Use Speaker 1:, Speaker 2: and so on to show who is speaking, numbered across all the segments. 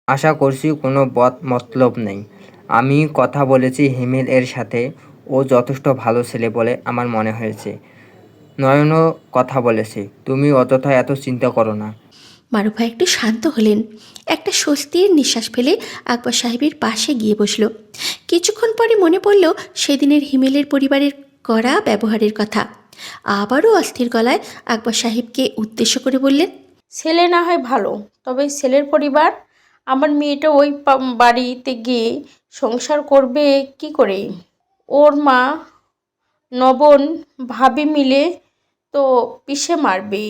Speaker 1: আশা করছি কোনো বদ মতলব নেই। আমি কথা বলেছি হিমেল এর সাথে, ও যথেষ্ট ভালো ছেলে বলে আমার মনে হয়েছে। নয়নও কথা বলেছে। তুমি অযথা এত চিন্তা করো না।
Speaker 2: মারুফা একটু শান্ত হলেন। একটা স্বস্তির নিঃশ্বাস ফেলে আকবর সাহেবের পাশে গিয়ে বসল। কিছুক্ষণ পরে মনে পড়ল সেদিনের হিমেলের পরিবারের কড়া ব্যবহারের কথা। আবারও অস্থির গলায় আকবর সাহেবকে উদ্দেশ্য করে বললেন,
Speaker 3: ছেলে না হয় ভালো, তবে ছেলের পরিবার, আমার মেয়েটা ওই বাড়িতে গিয়ে সংসার করবে কি করে? ওর মা নবন ভাবি মিলে তো পিষে মারবে।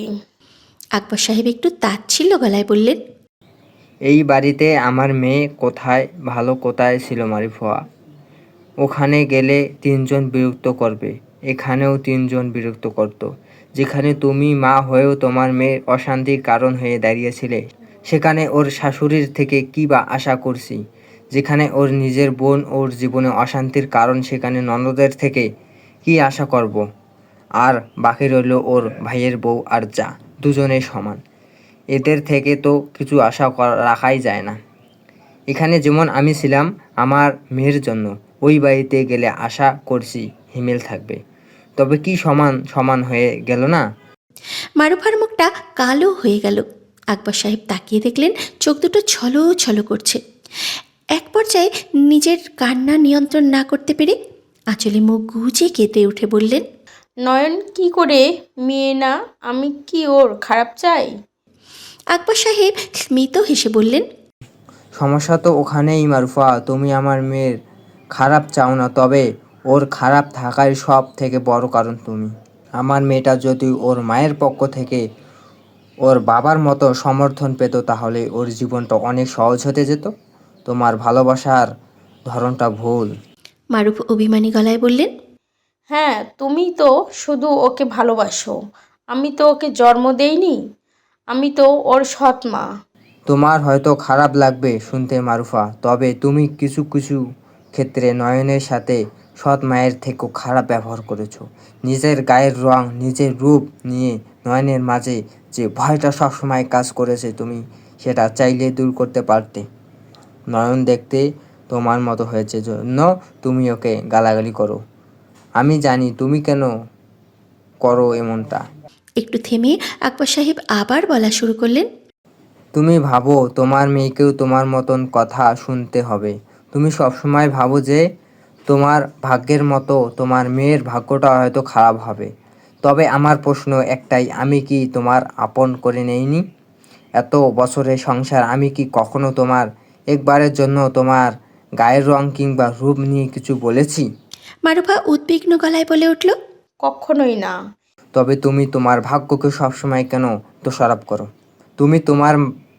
Speaker 2: আকবর সাহেব একটু তাচ্ছিল্য গলায় বললেন,
Speaker 1: এই বাড়িতে আমার মেয়ে কোথায় ভালো কোথায় ছিল মারিফা? ওখানে গেলে 3জন বিরক্ত করবে, এখানেও 3জন বিরক্ত করত। যেখানে তুমি মা হয়েও তোমার মেয়ের অশান্তির কারণ হয়ে দাঁড়িয়েছিলে, সেখানে ওর শাশুড়ির থেকে কী বা আশা করছি? যেখানে ওর নিজের বোন ওর জীবনে অশান্তির কারণ, সেখানে ননদের থেকে কী আশা করব? আর বাকি রইল ওর ভাইয়ের বউ আর যা, দুজনেই সমান। এদের থেকে তো কিছু আশা রাখাই যায় না। এখানে যেমন আমি ছিলাম আমার মেয়ের জন্য, ওই বাড়িতে গেলে আশা করছি হিমেল থাকবে। তবে কি সমান সমান হয়ে গেল না?
Speaker 2: মারুফার মুখটা কালো হয়ে গেল। আকবর সাহেব তাকিয়ে দেখলেন চোখ দুটো ছলো ছলো করছে। এক পর্যায়ে নিজের কান্না নিয়ন্ত্রণ না করতে পেরে আঁচলে মুখ গুজে কেঁদে উঠে বললেন,
Speaker 3: নয়ন কি করে মেয়ে না, আমি কি ওর খারাপ চাই?
Speaker 2: আকবর সাহেব স্মিত হেসে বললেন,
Speaker 1: সমস্যা তো ওখানেই মারুফা, তুমি আমার মেয়ের খারাপ চাও না, তবে ওর খারাপ থাকার সব থেকে বড় কারণ তুমি। আমার মেয়েটা যদি ওর মায়ের পক্ষ থেকে ওর বাবার মতো সমর্থন পেত, তাহলে ওর জীবনটা অনেক সহজ হতে যেত। তোমার ভালোবাসার ধরনটা ভুল।
Speaker 2: মারুফ অভিমানী গলায় বললেন,
Speaker 3: হ্যাঁ, তুমি তো শুধু ওকে ভালোবাসো, আমি তো ওকে জন্ম দেইনি, আমি তো ওর সৎ মা।
Speaker 1: তোমার হয়তো খারাপ লাগবে শুনতে মারুফা, তবে তুমি কিছু কিছু ক্ষেত্রে নয়নের সাথে সৎ মায়ের থেকেও খারাপ ব্যবহার করেছো। নিজের গায়ের রং, নিজের রূপ নিয়ে নয়নের মাঝে যে ভয়টা সবসময় কাজ করেছে, তুমি সেটা চাইলে দূর করতে পারতে। নয়ন দেখতে তোমার মতো হয়েছে জন্য তুমি ওকে গালাগালি করো। আমি জানি তুমি কেন করো এমনটা।
Speaker 2: একটু থেমে আকবর সাহেব আবার বলা শুরু করলেন,
Speaker 1: তুমি ভাবো তোমার মেয়েকেও তোমার মতন কথা শুনতে হবে। তুমি সবসময় ভাবো যে তোমার ভাগ্যের মতো তোমার মেয়ের ভাগ্যটা হয়তো খারাপ হবে। তবে আমার প্রশ্ন একটাই, আমি কি তোমার আপন করে নেইনি? এত বছরের সংসার আমি কি কখনো তোমার একবারের জন্য তোমার গায়ের রং কিংবা রূপ নিয়ে কিছু বলেছি?
Speaker 2: মারুফা উদ্বিগ্ন গলায় বলে উঠল,
Speaker 3: কখনোই না।
Speaker 1: তবে তুমি তোমার ভাগ্যকে সবসময় কেন দোষারোপ করো? তুমি তোমার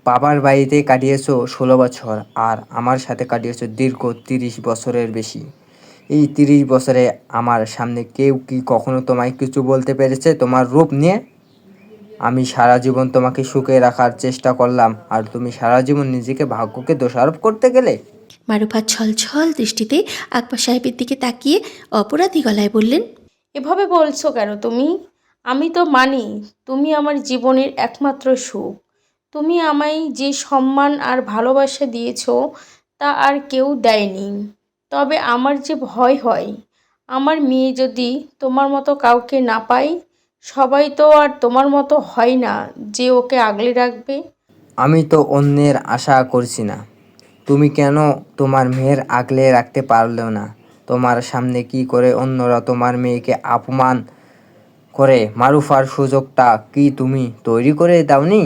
Speaker 1: বাবার বাড়িতে কাটিয়েছো 16 বছর, আর আমার সাথে কাটিয়েছো দীর্ঘ 30 বছরের বেশি। এই 30 বছরে আমার সামনে কেউ কি কখনো তোমায় কিছু বলতে পেরেছে তোমার রূপ নিয়ে? আমি সারা জীবন তোমাকে সুখে রাখার চেষ্টা করলাম, আর তুমি সারা জীবন নিজেকে ভাগ্যকে দোষারোপ করতে গেলে।
Speaker 2: মারুফা ছলছল দৃষ্টিতে আকবর সাহেবের দিকে তাকিয়ে অপরাধী গলায় বললেন,
Speaker 3: এভাবে বলছো কেন তুমি? আমি তো মানি তুমি আমার জীবনের একমাত্র সুখ। তুমি আমায় যে সম্মান আর ভালোবাসা দিয়েছো, তা আর কেউ দেয়নি। তবে আমার যে ভয় হয়, আমার মেয়ে যদি তোমার মতো কাউকে না পায়। সবাই তো আর তোমার মতো হয় না যে ওকে আগলে রাখবে।
Speaker 1: আমি তো অন্যের আশা করছি না। তুমি কেন তোমার মেয়ের আগলে রাখতে পারলেও না? তোমার সামনে কি করে অন্যরা তোমার মেয়েকে অপমান করে মারুফার সুযোগটা কি তুমি তৈরি করে দাওনি?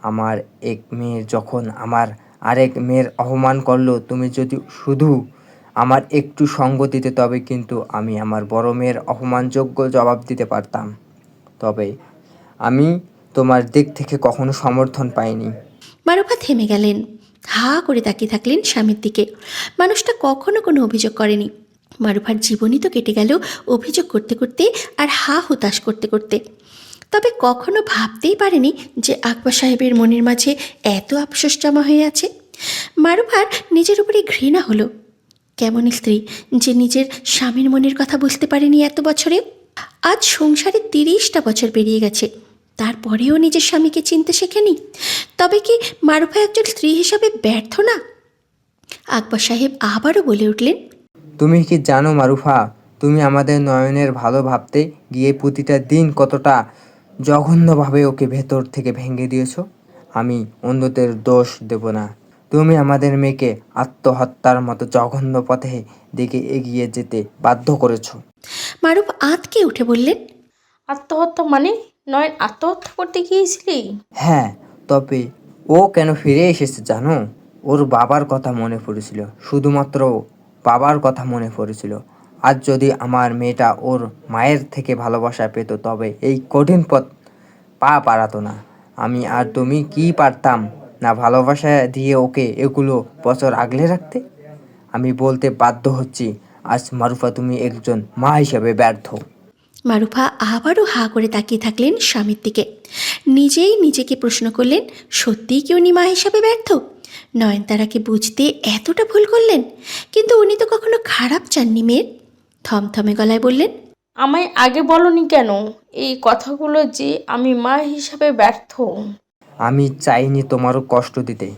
Speaker 1: আমার এক মেয়ে যখন আমার আরেক মেয়ের অপমান করলো, তুমি যদি শুধু আমার একটু সঙ্গ দিতে, তবে কিন্তু আমি আমার বড় মেয়ের অপমানযোগ্য জবাব দিতে পারতাম। তবে আমি তোমার দিক থেকে কখনো সমর্থন পাইনি।
Speaker 2: মারুফা থেমে গেলেন। হা করে তাকিয়ে থাকলেন স্বামীর দিকে। মানুষটা কখনো কোনো অভিযোগ করেনি। মারুফার জীবনই তো কেটে গেল অভিযোগ করতে করতে আর হা হুতাশ করতে করতে। তবে কখনো ভাবতেই পারেনি যে আকবর সাহেবের মনের মাঝে এত আফসোস জমা হয়ে আছে। মারুফার নিজের উপরে ঘৃণা হলো। কেমন স্ত্রী যে নিজের স্বামীর মনের কথা বুঝতে পারেনি এত বছরে। আজ সংসারে 30টা বছর পেরিয়ে গেছে, তারপরেও নিজের স্বামীকে চিনতে শেখেনি? তবে কি মারুফা একজন স্ত্রী হিসাবে ব্যর্থ না? আকবর সাহেব আবারও বলে উঠলেন,
Speaker 1: তুমি কি জানো মারুফা, তুমি আমাদের নয়নের ভালো ভাবতে গিয়ে প্রতিটা দিন কতটা জঘন্যভাবে ওকে ভেতর থেকে ভেঙে দিয়েছো। আমি অন্যদের দোষ দেব না, তুমি আমাদের মেয়েকে আত্মহত্যার মতো জঘন্য পথে দিকে এগিয়ে যেতে বাধ্য করেছো।
Speaker 2: মারুফ আঁতকে উঠে বললেন,
Speaker 3: আত্মহত্যা মানে? নয়ন আত্মহত্যা করতে গিয়েছিলি?
Speaker 1: হ্যাঁ, তবে ও কেন ফিরে এসেছে জানো? ওর বাবার কথা মনে পড়েছিল, শুধুমাত্র বাবার কথা মনে পড়েছিল। আজ যদি আমার মেয়েটা ওর মায়ের থেকে ভালোবাসা পেত তবে এই কঠিন পথ পা বাড়াতো না। আমি আর তুমি কি পারতাম না ভালোবাসা দিয়ে ওকে এগুলো বছর আগলে রাখতে? আমি বলতে বাধ্য হচ্ছি, আজ মারুফা তুমি একজন মা হিসেবে ব্যর্থ।
Speaker 2: মারুফা আবারও হাঁ করে তাকিয়ে থাকলেন স্বামীর দিকে। নিজেই নিজেকে প্রশ্ন করলেন, সত্যিই কি উনি মা হিসাবে ব্যর্থ? নয়নতারাকে বুঝতে এতটা ভুল করলেন? কিন্তু উনি তো কখনো খারাপ চাননি মেয়ের। থমথমে গলায় বললেন,
Speaker 3: আমায় আগে বলনি কেন এই কথাগুলো যে আমি মা হিসাবে ব্যর্থ?
Speaker 1: আমি চাইনি তোমারও কষ্ট দিতে,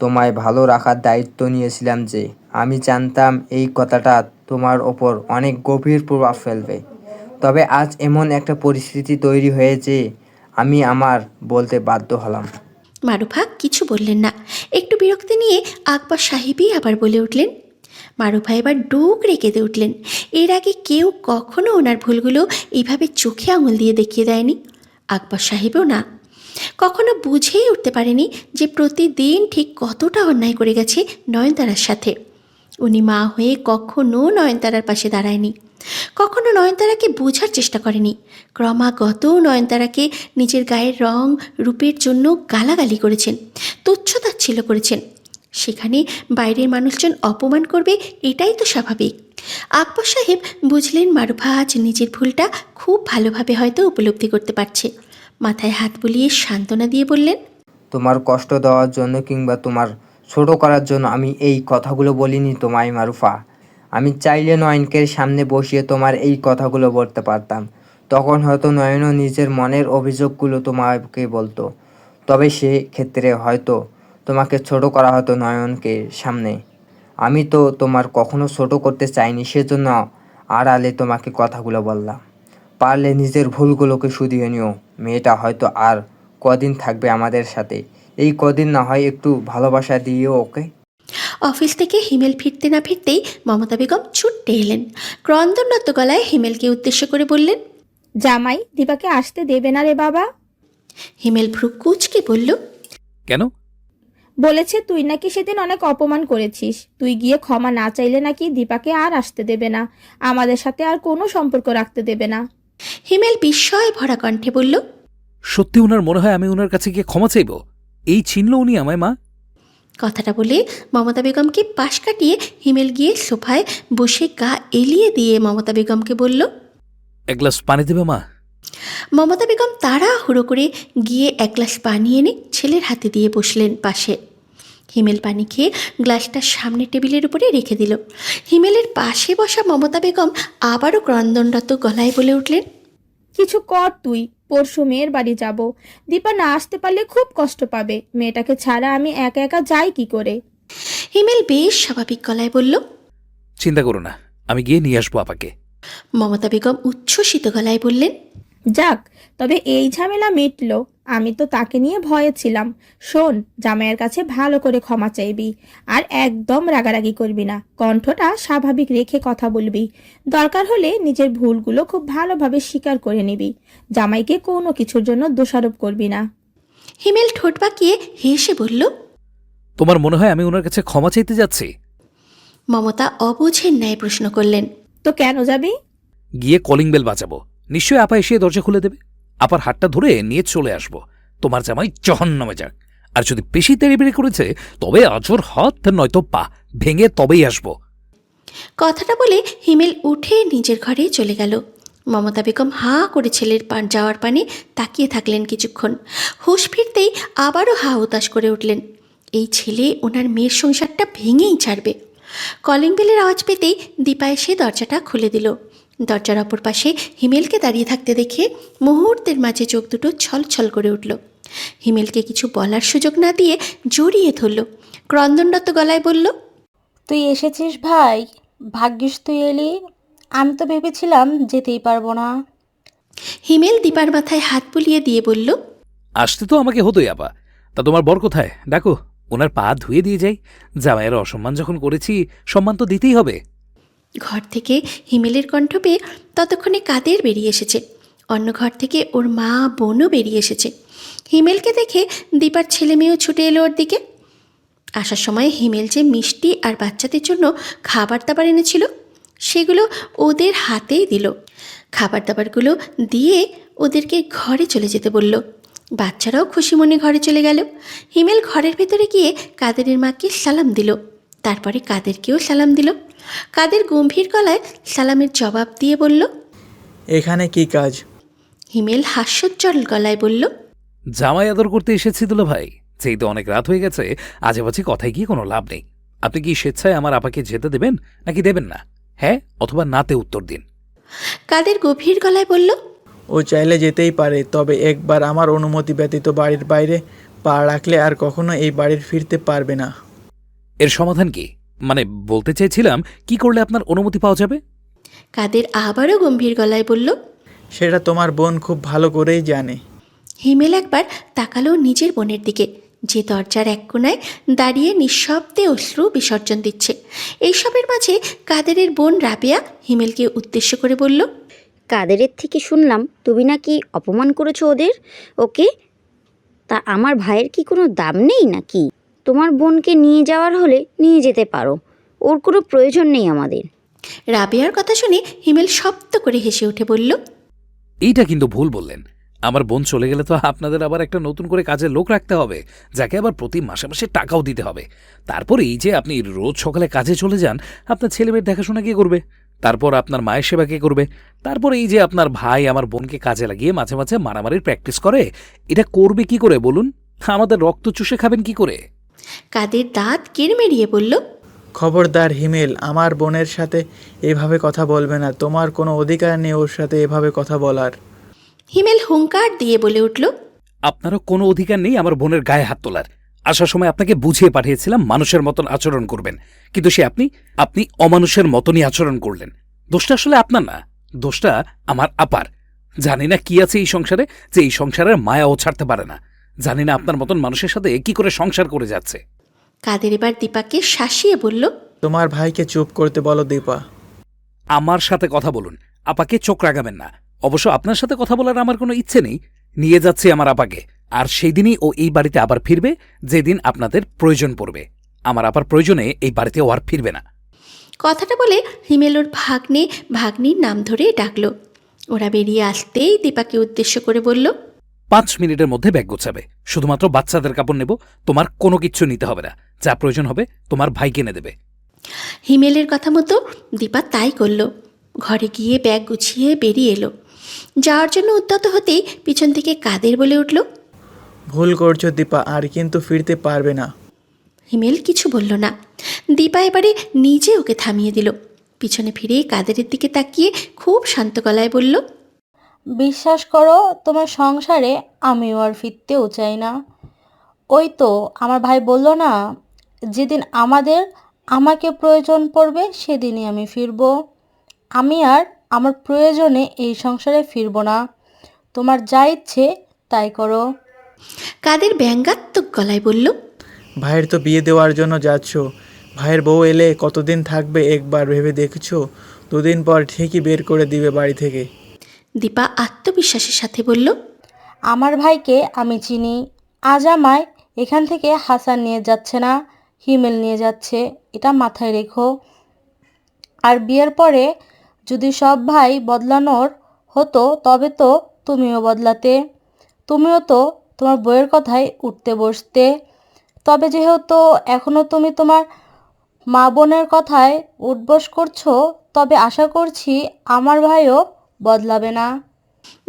Speaker 1: তোমায় ভালো রাখার দায়িত্ব নিয়েছিলাম যে। আমি জানতাম এই কথাটা তোমার ওপর অনেক গভীর প্রভাব ফেলবে। তবে আজ এমন একটা পরিস্থিতি তৈরি হয়েছে, আমি আমার বলতে বাধ্য হলাম।
Speaker 2: মারুফা কিছু বললেন না। একটু বিরক্তি নিয়ে আকবর সাহেবই আবার বলে উঠলেন। মারুফা এবার ডুকরে কেঁদে উঠলেন। এর আগে কেউ কখনো ওনার ভুলগুলো এইভাবে চোখে আঙুল দিয়ে দেখিয়ে দেয়নি, আকবর সাহেবও না। কখনো বুঝেই উঠতে পারেনি যে প্রতিদিন ঠিক কতটা অন্যায় করে গেছে নয়নতারার সাথে। উনি মা হয়ে কখনো নয়নতারার পাশে দাঁড়ায়নি, কখনো নয়নতারাকে বোঝার চেষ্টা করেনি। ক্রমাগত নয়নতারাকে নিজের গায়ের রং রূপের জন্য গালাগালি করেছেন, তুচ্ছতাচ্ছিল্য করেছেন। সেখানে বাইরের মানুষজন অপমান করবে, এটাই তো স্বাভাবিক। আকবর সাহেব বুঝলেন মারুফা আজ নিজের ভুলটা খুব ভালোভাবে হয়তো উপলব্ধি করতে পারছে। মাথায় হাত বুলিয়ে সান্ত্বনা দিয়ে বললেন,
Speaker 1: তোমার কষ্ট দেওয়ার জন্য কিংবা তোমার ছোট করার জন্য আমি এই কথাগুলো বলিনি তোমায় মারুফা। আমি চাইলে নয়নকে সামনে বসিয়ে তোমার এই কথাগুলো বলতে পারতাম। তখন হয়তো নয়নও নিজের মনের অভিযোগগুলো তোমাকে বলতো। তবে সে ক্ষেত্রে হয়তো তোমাকে ছোট করা হতো নয়নকে সামনে। আমি তো তোমার কখনো ছোট করতে চাইনি, সেজন্য আড়ালে তোমাকে কথাগুলো বললাম। পারলে নিজের ভুলগুলোকে শুধিয়ে নিও। মেয়েটা হয়তো আর কদিন থাকবে আমাদের সাথে, এই কদিন না হয় একটু ভালোবাসা দিও ওকে।
Speaker 2: অফিস থেকে হিমেল ফিরতে না ফিরতেই মমতা বেগম ছুটতে এলেন। ক্রন্দনরত গলায় হিমেলকে উদ্দেশ্য করে বললেন,
Speaker 4: জামাই দীপাকে আসতে দেবে না রে বাবা।
Speaker 2: হিমেল ভ্রু কুঁচকে বলল,
Speaker 5: কেন?
Speaker 4: বলেছে তুই নাকি সেদিন অনেক অপমান করেছিস, তুই গিয়ে ক্ষমা না চাইলে নাকি দীপাকে আর আসতে দেবে না, আমাদের সাথে আর কোনো সম্পর্ক রাখতে দেবে না।
Speaker 2: হিমেল বিস্ময় ভরা কণ্ঠে বলল,
Speaker 5: সত্যি ওনার মনে হয় আমি ওনার কাছে গিয়ে ক্ষমা চাইব? এই চিনল উনি আমায় মা?
Speaker 2: কথাটা বলে মমতা বেগমকে পাশ কাটিয়ে হিমেল গিয়ে সোফায় বসে গা এলিয়ে দিয়ে মমতা বেগমকে বলল,
Speaker 5: এক গ্লাস পানি দেবে মা?
Speaker 2: মমতা বেগম তাড়াহুড়ো করে গিয়ে এক গ্লাস পানি এনে ছেলের হাতে দিয়ে বসলেন পাশে। হিমেল পানি খেয়ে গ্লাসটা সামনের টেবিলের উপরে রেখে দিল। হিমেলের পাশে বসা মমতা বেগম আবারও ক্রন্দনরত গলায় বলে উঠলেন,
Speaker 4: কিছু কর তুই, পরশু মেয়ের বাড়ি যাব, দীপা না আসতে পারলে খুব কষ্ট পাবে, মেয়েটাকে ছাড়া আমি একা একা যাই কি করে।
Speaker 2: হিমেল বেশ স্বাভাবিক গলায় বলল,
Speaker 5: চিন্তা করো না, আমি গিয়ে নিয়ে আসবো আপাকে।
Speaker 2: মমতা বেগম উচ্ছ্বসিত গলায় বললেন,
Speaker 4: যাক, তবে এই ঝামেলা মিটলো। আমি তো তাকে নিয়ে ভয়ে ছিলাম। শোন, জামাইয়ের কাছে ভালো করে ক্ষমা চাইবি, আর একদম রাগারাগি করবি না, কণ্ঠটা স্বাভাবিক রেখে কথা বলবি। দরকার হলে নিজের ভুলগুলো খুব ভালোভাবে স্বীকার করে নিবি, জামাইকে কোনো কিছুর জন্য দোষারোপ করবি না।
Speaker 2: হিমেল ঠোঁট বাঁকিয়ে হেসে বলল,
Speaker 5: তোমার মনে হয় আমি ওনার কাছে ক্ষমা চাইতে যাচ্ছি?
Speaker 2: মমতা অবুঝের ন্যায় প্রশ্ন করলেন,
Speaker 4: তো কেন যাবি?
Speaker 5: গিয়ে কলিং বেল বাজাবো, নিশ্চয়ই আপা এসে দরজা খুলে দেবে। আপার হাতটা ধরে নিয়ে চলে আসবো। তোমার জামাই জহন্নামে যাক। আর যদি বেশি তেড়িবেড়ি করেছে তবে আজর হাত নয়তো পা ভেঙে তবেই আসবো।
Speaker 2: কথাটা বলে হিমেল উঠে নিজের ঘরে চলে গেল। মমতা বেগম হাঁ করে ছেলের যাওয়ার পানে তাকিয়ে থাকলেন কিছুক্ষণ। হুঁশ ফিরতেই আবারও হা হুতাশ করে উঠলেন। এই ছেলে ওনার মেয়ের সংসারটা ভেঙেই ছাড়বে। কলিং বেলের আওয়াজ পেতেই দীপা এসে দরজাটা খুলে দিল। দরজার অপর পাশে হিমেলকে দাঁড়িয়ে থাকতে দেখে মুহূর্তের মাঝে চোখ দুটো ছলছল করে উঠল। হিমেলকে কিছু বলার সুযোগ না দিয়ে জড়িয়ে ধরল। ক্রন্দনরত গলায় বলল,
Speaker 6: তুই এসেছিস ভাই, ভাগ্যিস তুই এলি। আমি তো ভেবেছিলাম যেতেই পারবো না।
Speaker 2: হিমেল দীপার মাথায় হাত বুলিয়ে দিয়ে বলল,
Speaker 5: আসতে তো আমাকে হতোই আপা। তা তোমার বর কোথায়? ডাকো, ওনার পা ধুয়ে দিয়ে যাই। জামাইয়ের অসম্মান যখন করেছি, সম্মান তো দিতেই হবে।
Speaker 2: ঘর থেকে হিমেলের কণ্ঠ পেয়ে ততক্ষণে কাদের বেরিয়ে এসেছে। অন্য ঘর থেকে ওর মা বোনও বেরিয়ে এসেছে। হিমেলকে দেখে দীপার ছেলে মেয়েও ছুটে এলো ওর দিকে। আসার সময় হিমেল যে মিষ্টি আর বাচ্চাদের জন্য খাবার দাবার এনেছিল সেগুলো ওদের হাতেই দিল। খাবার দাবারগুলো দিয়ে ওদেরকে ঘরে চলে যেতে বলল। বাচ্চারাও খুশি মনে ঘরে চলে গেল। হিমেল ঘরের ভেতরে গিয়ে কাদেরের মাকে সালাম দিল, তারপরে কাদেরকেও সালাম দিল। কাদের গম্ভীর গলায় সালামের জবাব দিয়ে বলল,
Speaker 7: এখানে কি কাজ?
Speaker 2: হিমেল হাস্যোজ্জ্বল গলায় বলল,
Speaker 5: জামাই আদর করতে এসেছি দুলা ভাই। যেই তো অনেক রাত হয়ে গেছে, আজে বাজে কথায় গিয়ে কোনো লাভ নেই। আপনি কি স্বেচ্ছায় আমার আপাকে যেতে দেবেন নাকি দেবেন না? হ্যাঁ অথবা নাতে উত্তর দিন।
Speaker 2: কাদের গভীর গলায় বলল,
Speaker 7: ও চাইলে যেতেই পারে, তবে একবার আমার অনুমতি ব্যতীত বাড়ির বাইরে পা রাখলে আর কখনো এই বাড়ির ফিরতে পারবে না।
Speaker 5: এর সমাধান কি? মানে বলতে চাইছিলাম, কি করলে আপনার অনুমতি পাওয়া যাবে?
Speaker 2: কাদের আবারও গম্ভীর গলায় বলল।
Speaker 7: সেটা তোমার বোন খুব ভালো করেই জানে।
Speaker 2: হিমেল একবার তাকালো নিজের বোনের দিকে, যে দরজার এক কোণায় দাঁড়িয়ে নিঃশব্দে অশ্রু বিসর্জন দিচ্ছে। এইসবের মাঝে কাদেরের বোন রাবেয়া হিমেলকে উদ্দেশ্য করে বলল,
Speaker 8: কাদেরের থেকে শুনলাম তুমি নাকি অপমান করেছো ওকে। তা আমার ভাইয়ের কি কোনো দাম নেই নাকি? তোমার বোনকে নিয়ে যাওয়ার হলে নিয়ে যেতে পারো, ওর কোনো প্রয়োজন নেই আমাদের।
Speaker 2: রাবেয়ার কথা শুনে হিমেল শব্দ করে হেসে উঠে বলল,
Speaker 5: এইটা কিন্তু ভুল বললেন। আমার বোন চলে গেলে তো আপনাদের আবার একটা নতুন করে কাজের লোক রাখতে হবে, যাকে আবার প্রতি মাসে মাসে টাকাও দিতে হবে। তারপর এই যে আপনি রোজ সকালে কাজে চলে যান, আপনার ছেলেমেয়ের দেখাশোনা কে করবে? তারপর আপনার মায়ের সেবা কে করবে? তারপর এই যে আপনার ভাই আমার বোনকে কাজে লাগিয়ে মাঝে মাঝে মারামারির প্র্যাকটিস করে, এটা করবে কি করে বলুন? আমাদের রক্ত চুষে খাবেন কি করে?
Speaker 2: কাদের দাঁত কেড়মেড়িয়ে বলল,
Speaker 7: খবরদার হিমেল, আমার বোনের সাথে এভাবে কথা বলবে না। তোমার কোনো অধিকার নেই ওর সাথে এভাবে কথা বলার।
Speaker 2: হিমেল হুঙ্কার দিয়ে বলে উঠল,
Speaker 5: আপনারও কোনো অধিকার নেই আমার বোনের গায়ে হাত তোলার। আসার সময় আপনাকে বুঝিয়ে পাঠিয়েছিলাম মানুষের মতন আচরণ করবেন, কিন্তু সে আপনি অমানুষের মতনই আচরণ করলেন। দোষটা আসলে আপনার না, দোষটা আমার আপার। জানি না কি আছে এই সংসারে, যে এই সংসারের মায়াও ছাড়তে পারে না। জানি না আপনার মতন মানুষের সাথে কি করে সংসার করে যাচ্ছে।
Speaker 2: কাদের এবার দীপাকে শাসিয়ে বলল,
Speaker 7: তোমার ভাইকে চুপ করতে বলো দীপা।
Speaker 5: আমার সাথে কথা বলুন, আপাকে চোখ রাগাবেন না। অবশ্য আপনার সাথে কথা বলার আমার কোনো ইচ্ছে নেই। নিয়ে যাচ্ছি আমার আপাকে, আর সেই দিনই ও এই বাড়িতে আবার ফিরবে যেদিন আপনাদের প্রয়োজন পড়বে। আমার আপার প্রয়োজনে এই বাড়িতে ও আর ফিরবে না।
Speaker 2: কথাটা বলে হিমেল ওর ভাগ্নির নাম ধরে ডাকল। ওরা বেরিয়ে আসতেই দীপাকে উদ্দেশ্য করে বলল,
Speaker 5: 5 মিনিটের মধ্যে ব্যাগ গোছাবে। শুধুমাত্র বাচ্চাদের কাপড় নেব, তোমার কোনো কিচ্ছু নিতে হবে না। যা প্রয়োজন হবে তোমার ভাই কিনে দেবে।
Speaker 2: হিমেলের কথা মতো দীপা তাই করল। ঘরে গিয়ে ব্যাগ গুছিয়ে বেরিয়ে এলো। যাওয়ার জন্য উদ্যত হতেই পিছন থেকে কাদের বলে উঠল,
Speaker 7: ভুল করছো দীপা, আর কিন্তু ফিরতে পারবে না।
Speaker 2: হিমেল কিছু বলল না। দীপা এবারে নিজে ওকে থামিয়ে দিল। পিছনে ফিরে কাদেরের দিকে তাকিয়ে খুব শান্ত গলায় বলল,
Speaker 6: বিশ্বাস করো, তোমার সংসারে আমিও আর ফিরতেও চাই না। ওই তো আমার ভাই বলল না, যেদিন আমাকে প্রয়োজন পড়বে সেদিনই আমি ফিরব। আমি আর আমার প্রয়োজনে এই সংসারে ফিরব না। তোমার যা ইচ্ছে তাই করো।
Speaker 2: কাদের ব্যঙ্গাত্মক গলায় বলল,
Speaker 7: ভাইয়ের তো বিয়ে দেওয়ার জন্য যাচ্ছ, ভাইয়ের বউ এলে কতদিন থাকবে একবার ভেবে দেখছো? 2 দিন পর ঠিকই বের করে দিবে বাড়ি থেকে।
Speaker 2: দীপা আত্মবিশ্বাসের সাথে বলল,
Speaker 6: আমার ভাইকে আমি চিনি। আজ আমায় এখান থেকে হাসান নিয়ে যাচ্ছে না, হিমেল নিয়ে যাচ্ছে, এটা মাথায় রেখো। আর বিয়ের পরে যদি সব ভাই বদলানোর হতো তবে তো তুমিও বদলাতে। তুমিও তো তোমার বউয়ের কথায় উঠতে বসতে। তবে যেহেতু এখনও তুমি তোমার মা বোনের কথায় উঠবস করছো, তবে আশা করছি আমার ভাইও বদলাবে না।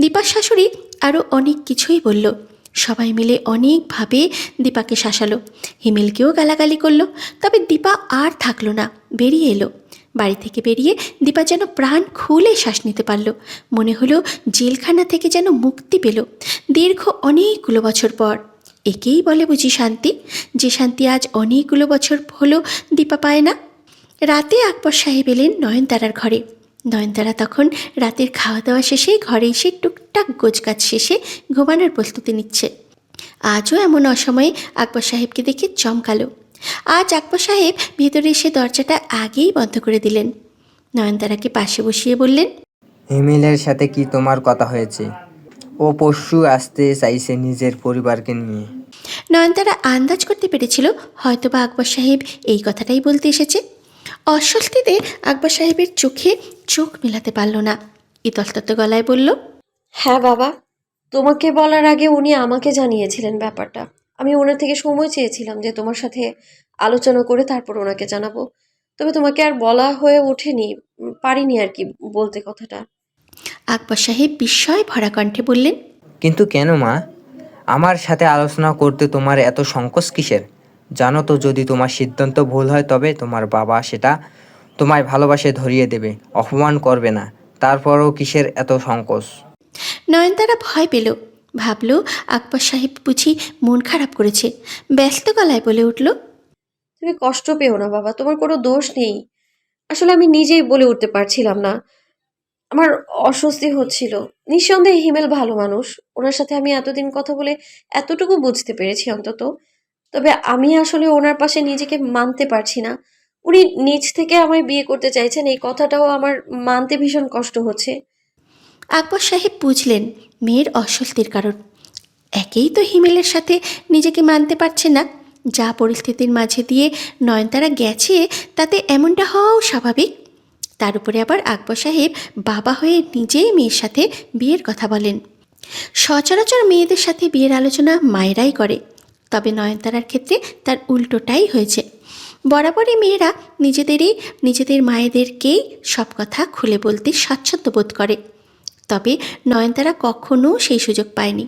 Speaker 2: দীপার শাশুড়ি আরও অনেক কিছুই বলল। সবাই মিলে অনেকভাবে দীপাকে শাসালো, হিমেলকেও গালাগালি করলো। তবে দীপা আর থাকলো না, বেরিয়ে এলো। বাড়ি থেকে বেরিয়ে দীপা যেন প্রাণ খুলে শ্বাস নিতে পারল। মনে হলো জেলখানা থেকে যেন মুক্তি পেল দীর্ঘ অনেকগুলো বছর পর। একেই বলে বুঝি শান্তি, যে শান্তি আজ অনেকগুলো বছর হলো দীপা পায় না। রাতে আকবর সাহেব এলেন নয়নতারার ঘরে। নয়নতারা তখন রাতের খাওয়া দাওয়া শেষে ঘরে এসে টুকটাক গোছগাছ শেষে ঘুমানোর প্রস্তুতি নিচ্ছে। আজও এমন অসময়ে আকবর সাহেবকে দেখে চমকালো। আজ আকবর সাহেব ভেতরে এসে দরজাটা আগেই বন্ধ করে দিলেন। নয়নতারাকে পাশে বসিয়ে বললেন,
Speaker 1: হিমেলের সাথে কি তোমার কথা হয়েছে? ও পরশু আসতে চাইছে নিজের পরিবারকে নিয়ে।
Speaker 2: নয়নতারা আন্দাজ করতে পেরেছিল হয়তোবা আকবর সাহেব এই কথাটাই বলতে এসেছে। অস্বস্তিতে আকবর সাহেবের চোখে চোখ মেলাতে পারল না। ইতস্তত গলায় বলল,
Speaker 9: হ্যাঁ বাবা, তোমাকে বলার আগে উনি আমাকে জানিয়েছিলেন ব্যাপারটা। আমি ওনার থেকে সময় চেয়েছিলাম যে তোমার সাথে আলোচনা করে তারপর ওনাকে জানাবো। তবে তোমাকে আর বলা হয়ে ওঠেনি, পারিনি আর কি বলতে কথাটা।
Speaker 2: আকবর সাহেব বিস্ময় ভরা কণ্ঠে বললেন,
Speaker 1: কিন্তু কেন মা? আমার সাথে আলোচনা করতে তোমার এত সংকোচ কিসের? জানো তো যদি তোমার সিদ্ধান্ত ভুল হয় তবে তোমার বাবা সেটা তোমায় ভালোবাসে ধরিয়ে দেবে, অপমান করবে না। তারপরও কিসের এত সংকোচ?
Speaker 2: নয়নতারা ভয় পেল। ভাবল আকবর সাহেব বুঝি মন খারাপ করেছে। ব্যস্ত গলায় বলে উঠল,
Speaker 9: তুমি কষ্ট পেও না বাবা, তোমার কোনো দোষ নেই। আসলে আমি নিজেই বলে উঠতে পারছিলাম না, আমার অস্বস্তি হচ্ছিল। নিঃসন্দেহে হিমেল ভালো মানুষ, ওনার সাথে আমি এতদিন কথা বলে এতটুকু বুঝতে পেরেছি অন্তত। তবে আমি আসলে ওনার পাশে নিজেকে মানতে পারছি না। উনি নিজ থেকে আমায় বিয়ে করতে চাইছেন, এই কথাটাও আমার মানতে ভীষণ কষ্ট হচ্ছে।
Speaker 2: আকবর সাহেব বুঝলেন মেয়ের অস্বস্তির কারণ। একেই তো হিমেলের সাথে নিজেকে মানতে পারছে না। যা পরিস্থিতির মাঝে দিয়ে নয়নতারা গেছে তাতে এমনটা হওয়াও স্বাভাবিক। তার উপরে আবার আকবর সাহেব বাবা হয়ে নিজেই মেয়ের সাথে বিয়ের কথা বলেন। সচরাচর মেয়েদের সাথে বিয়ের আলোচনা মায়েরাই করে, তবে নয়নতারার ক্ষেত্রে তার উল্টোটাই হয়েছে। বরাবরই মেয়েরা নিজেদের মায়েদেরকেই সব কথা খুলে বলতে স্বাচ্ছন্দ্য বোধ করে। তবে নয়নতারা কখনো সেই সুযোগ পায়নি।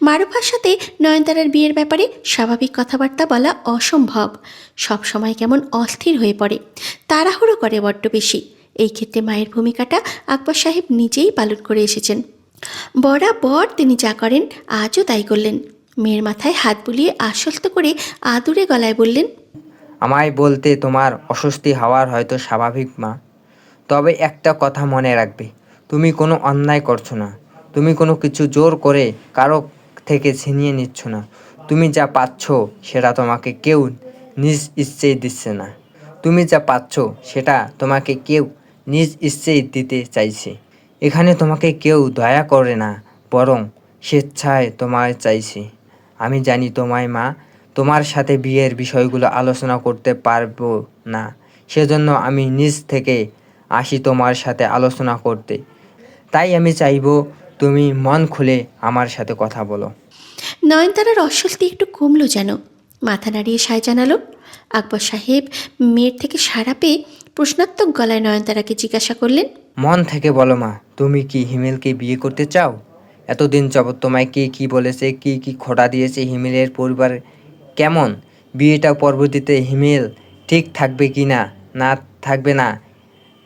Speaker 2: মারুফার সাথে নয়নতারার বিয়ের ব্যাপারে স্বাভাবিক কথাবার্তা বলা অসম্ভব। সব সময় কেমন অস্থির হয়ে পড়ে, তাড়াহুড়ো করে বড্ড বেশি। এই ক্ষেত্রে মায়ের ভূমিকাটা আকবর সাহেব নিজেই পালন করে এসেছেন। বরাবর তিনি যা করেন আজও তাই করলেন। মেয়ের মাথায় হাত বুলিয়ে আশ্বস্ত করে আদুরে গলায় বললেন,
Speaker 1: আমায় বলতে তোমার অস্বস্তি হওয়ার হয়তো স্বাভাবিক মা, তবে একটা কথা মনে রাখবে, তুমি কোনো অন্যায় করছো না। তুমি কোনো কিছু জোর করে কারো থেকে ছিনিয়ে নিচ্ছ না। তুমি যা পাচ্ছ সেটা তোমাকে কেউ নিজ ইচ্ছেই দিচ্ছে না। তুমি যা পাচ্ছ সেটা তোমাকে কেউ নিজ ইচ্ছেই দিতে চাইছে। এখানে তোমাকে কেউ দয়া করে না, বরং স্বেচ্ছায় তোমায় চাইছে। আমি জানি তোমায় মা, তোমার সাথে বিয়ের বিষয়গুলো আলোচনা করতে পারবো না, সেজন্য আমি নিজ থেকে আসি তোমার সাথে আলোচনা করতে। তাই আমি চাইবো তুমি মন খুলে আমার সাথে কথা বলো।
Speaker 2: নয়নতারার অস্বস্তি একটু কমলো যেন। মাথা নাড়িয়ে সায় জানালো। আকবর সাহেব মেয়ের থেকে সাড়া পেয়ে প্রশ্নাত্মক গলায় নয়নতারাকে জিজ্ঞাসা করলেন,
Speaker 1: মন থেকে বলো মা, তুমি কি হিমেলকে বিয়ে করতে চাও? এতদিন যাবৎ তোমায় কে কী বলেছে, কি খোঁটা দিয়েছে, হিমেলের পরিবার কেমন, বিয়েটা পরবর্তীতে হিমেল ঠিক থাকবে কি না না থাকবে না,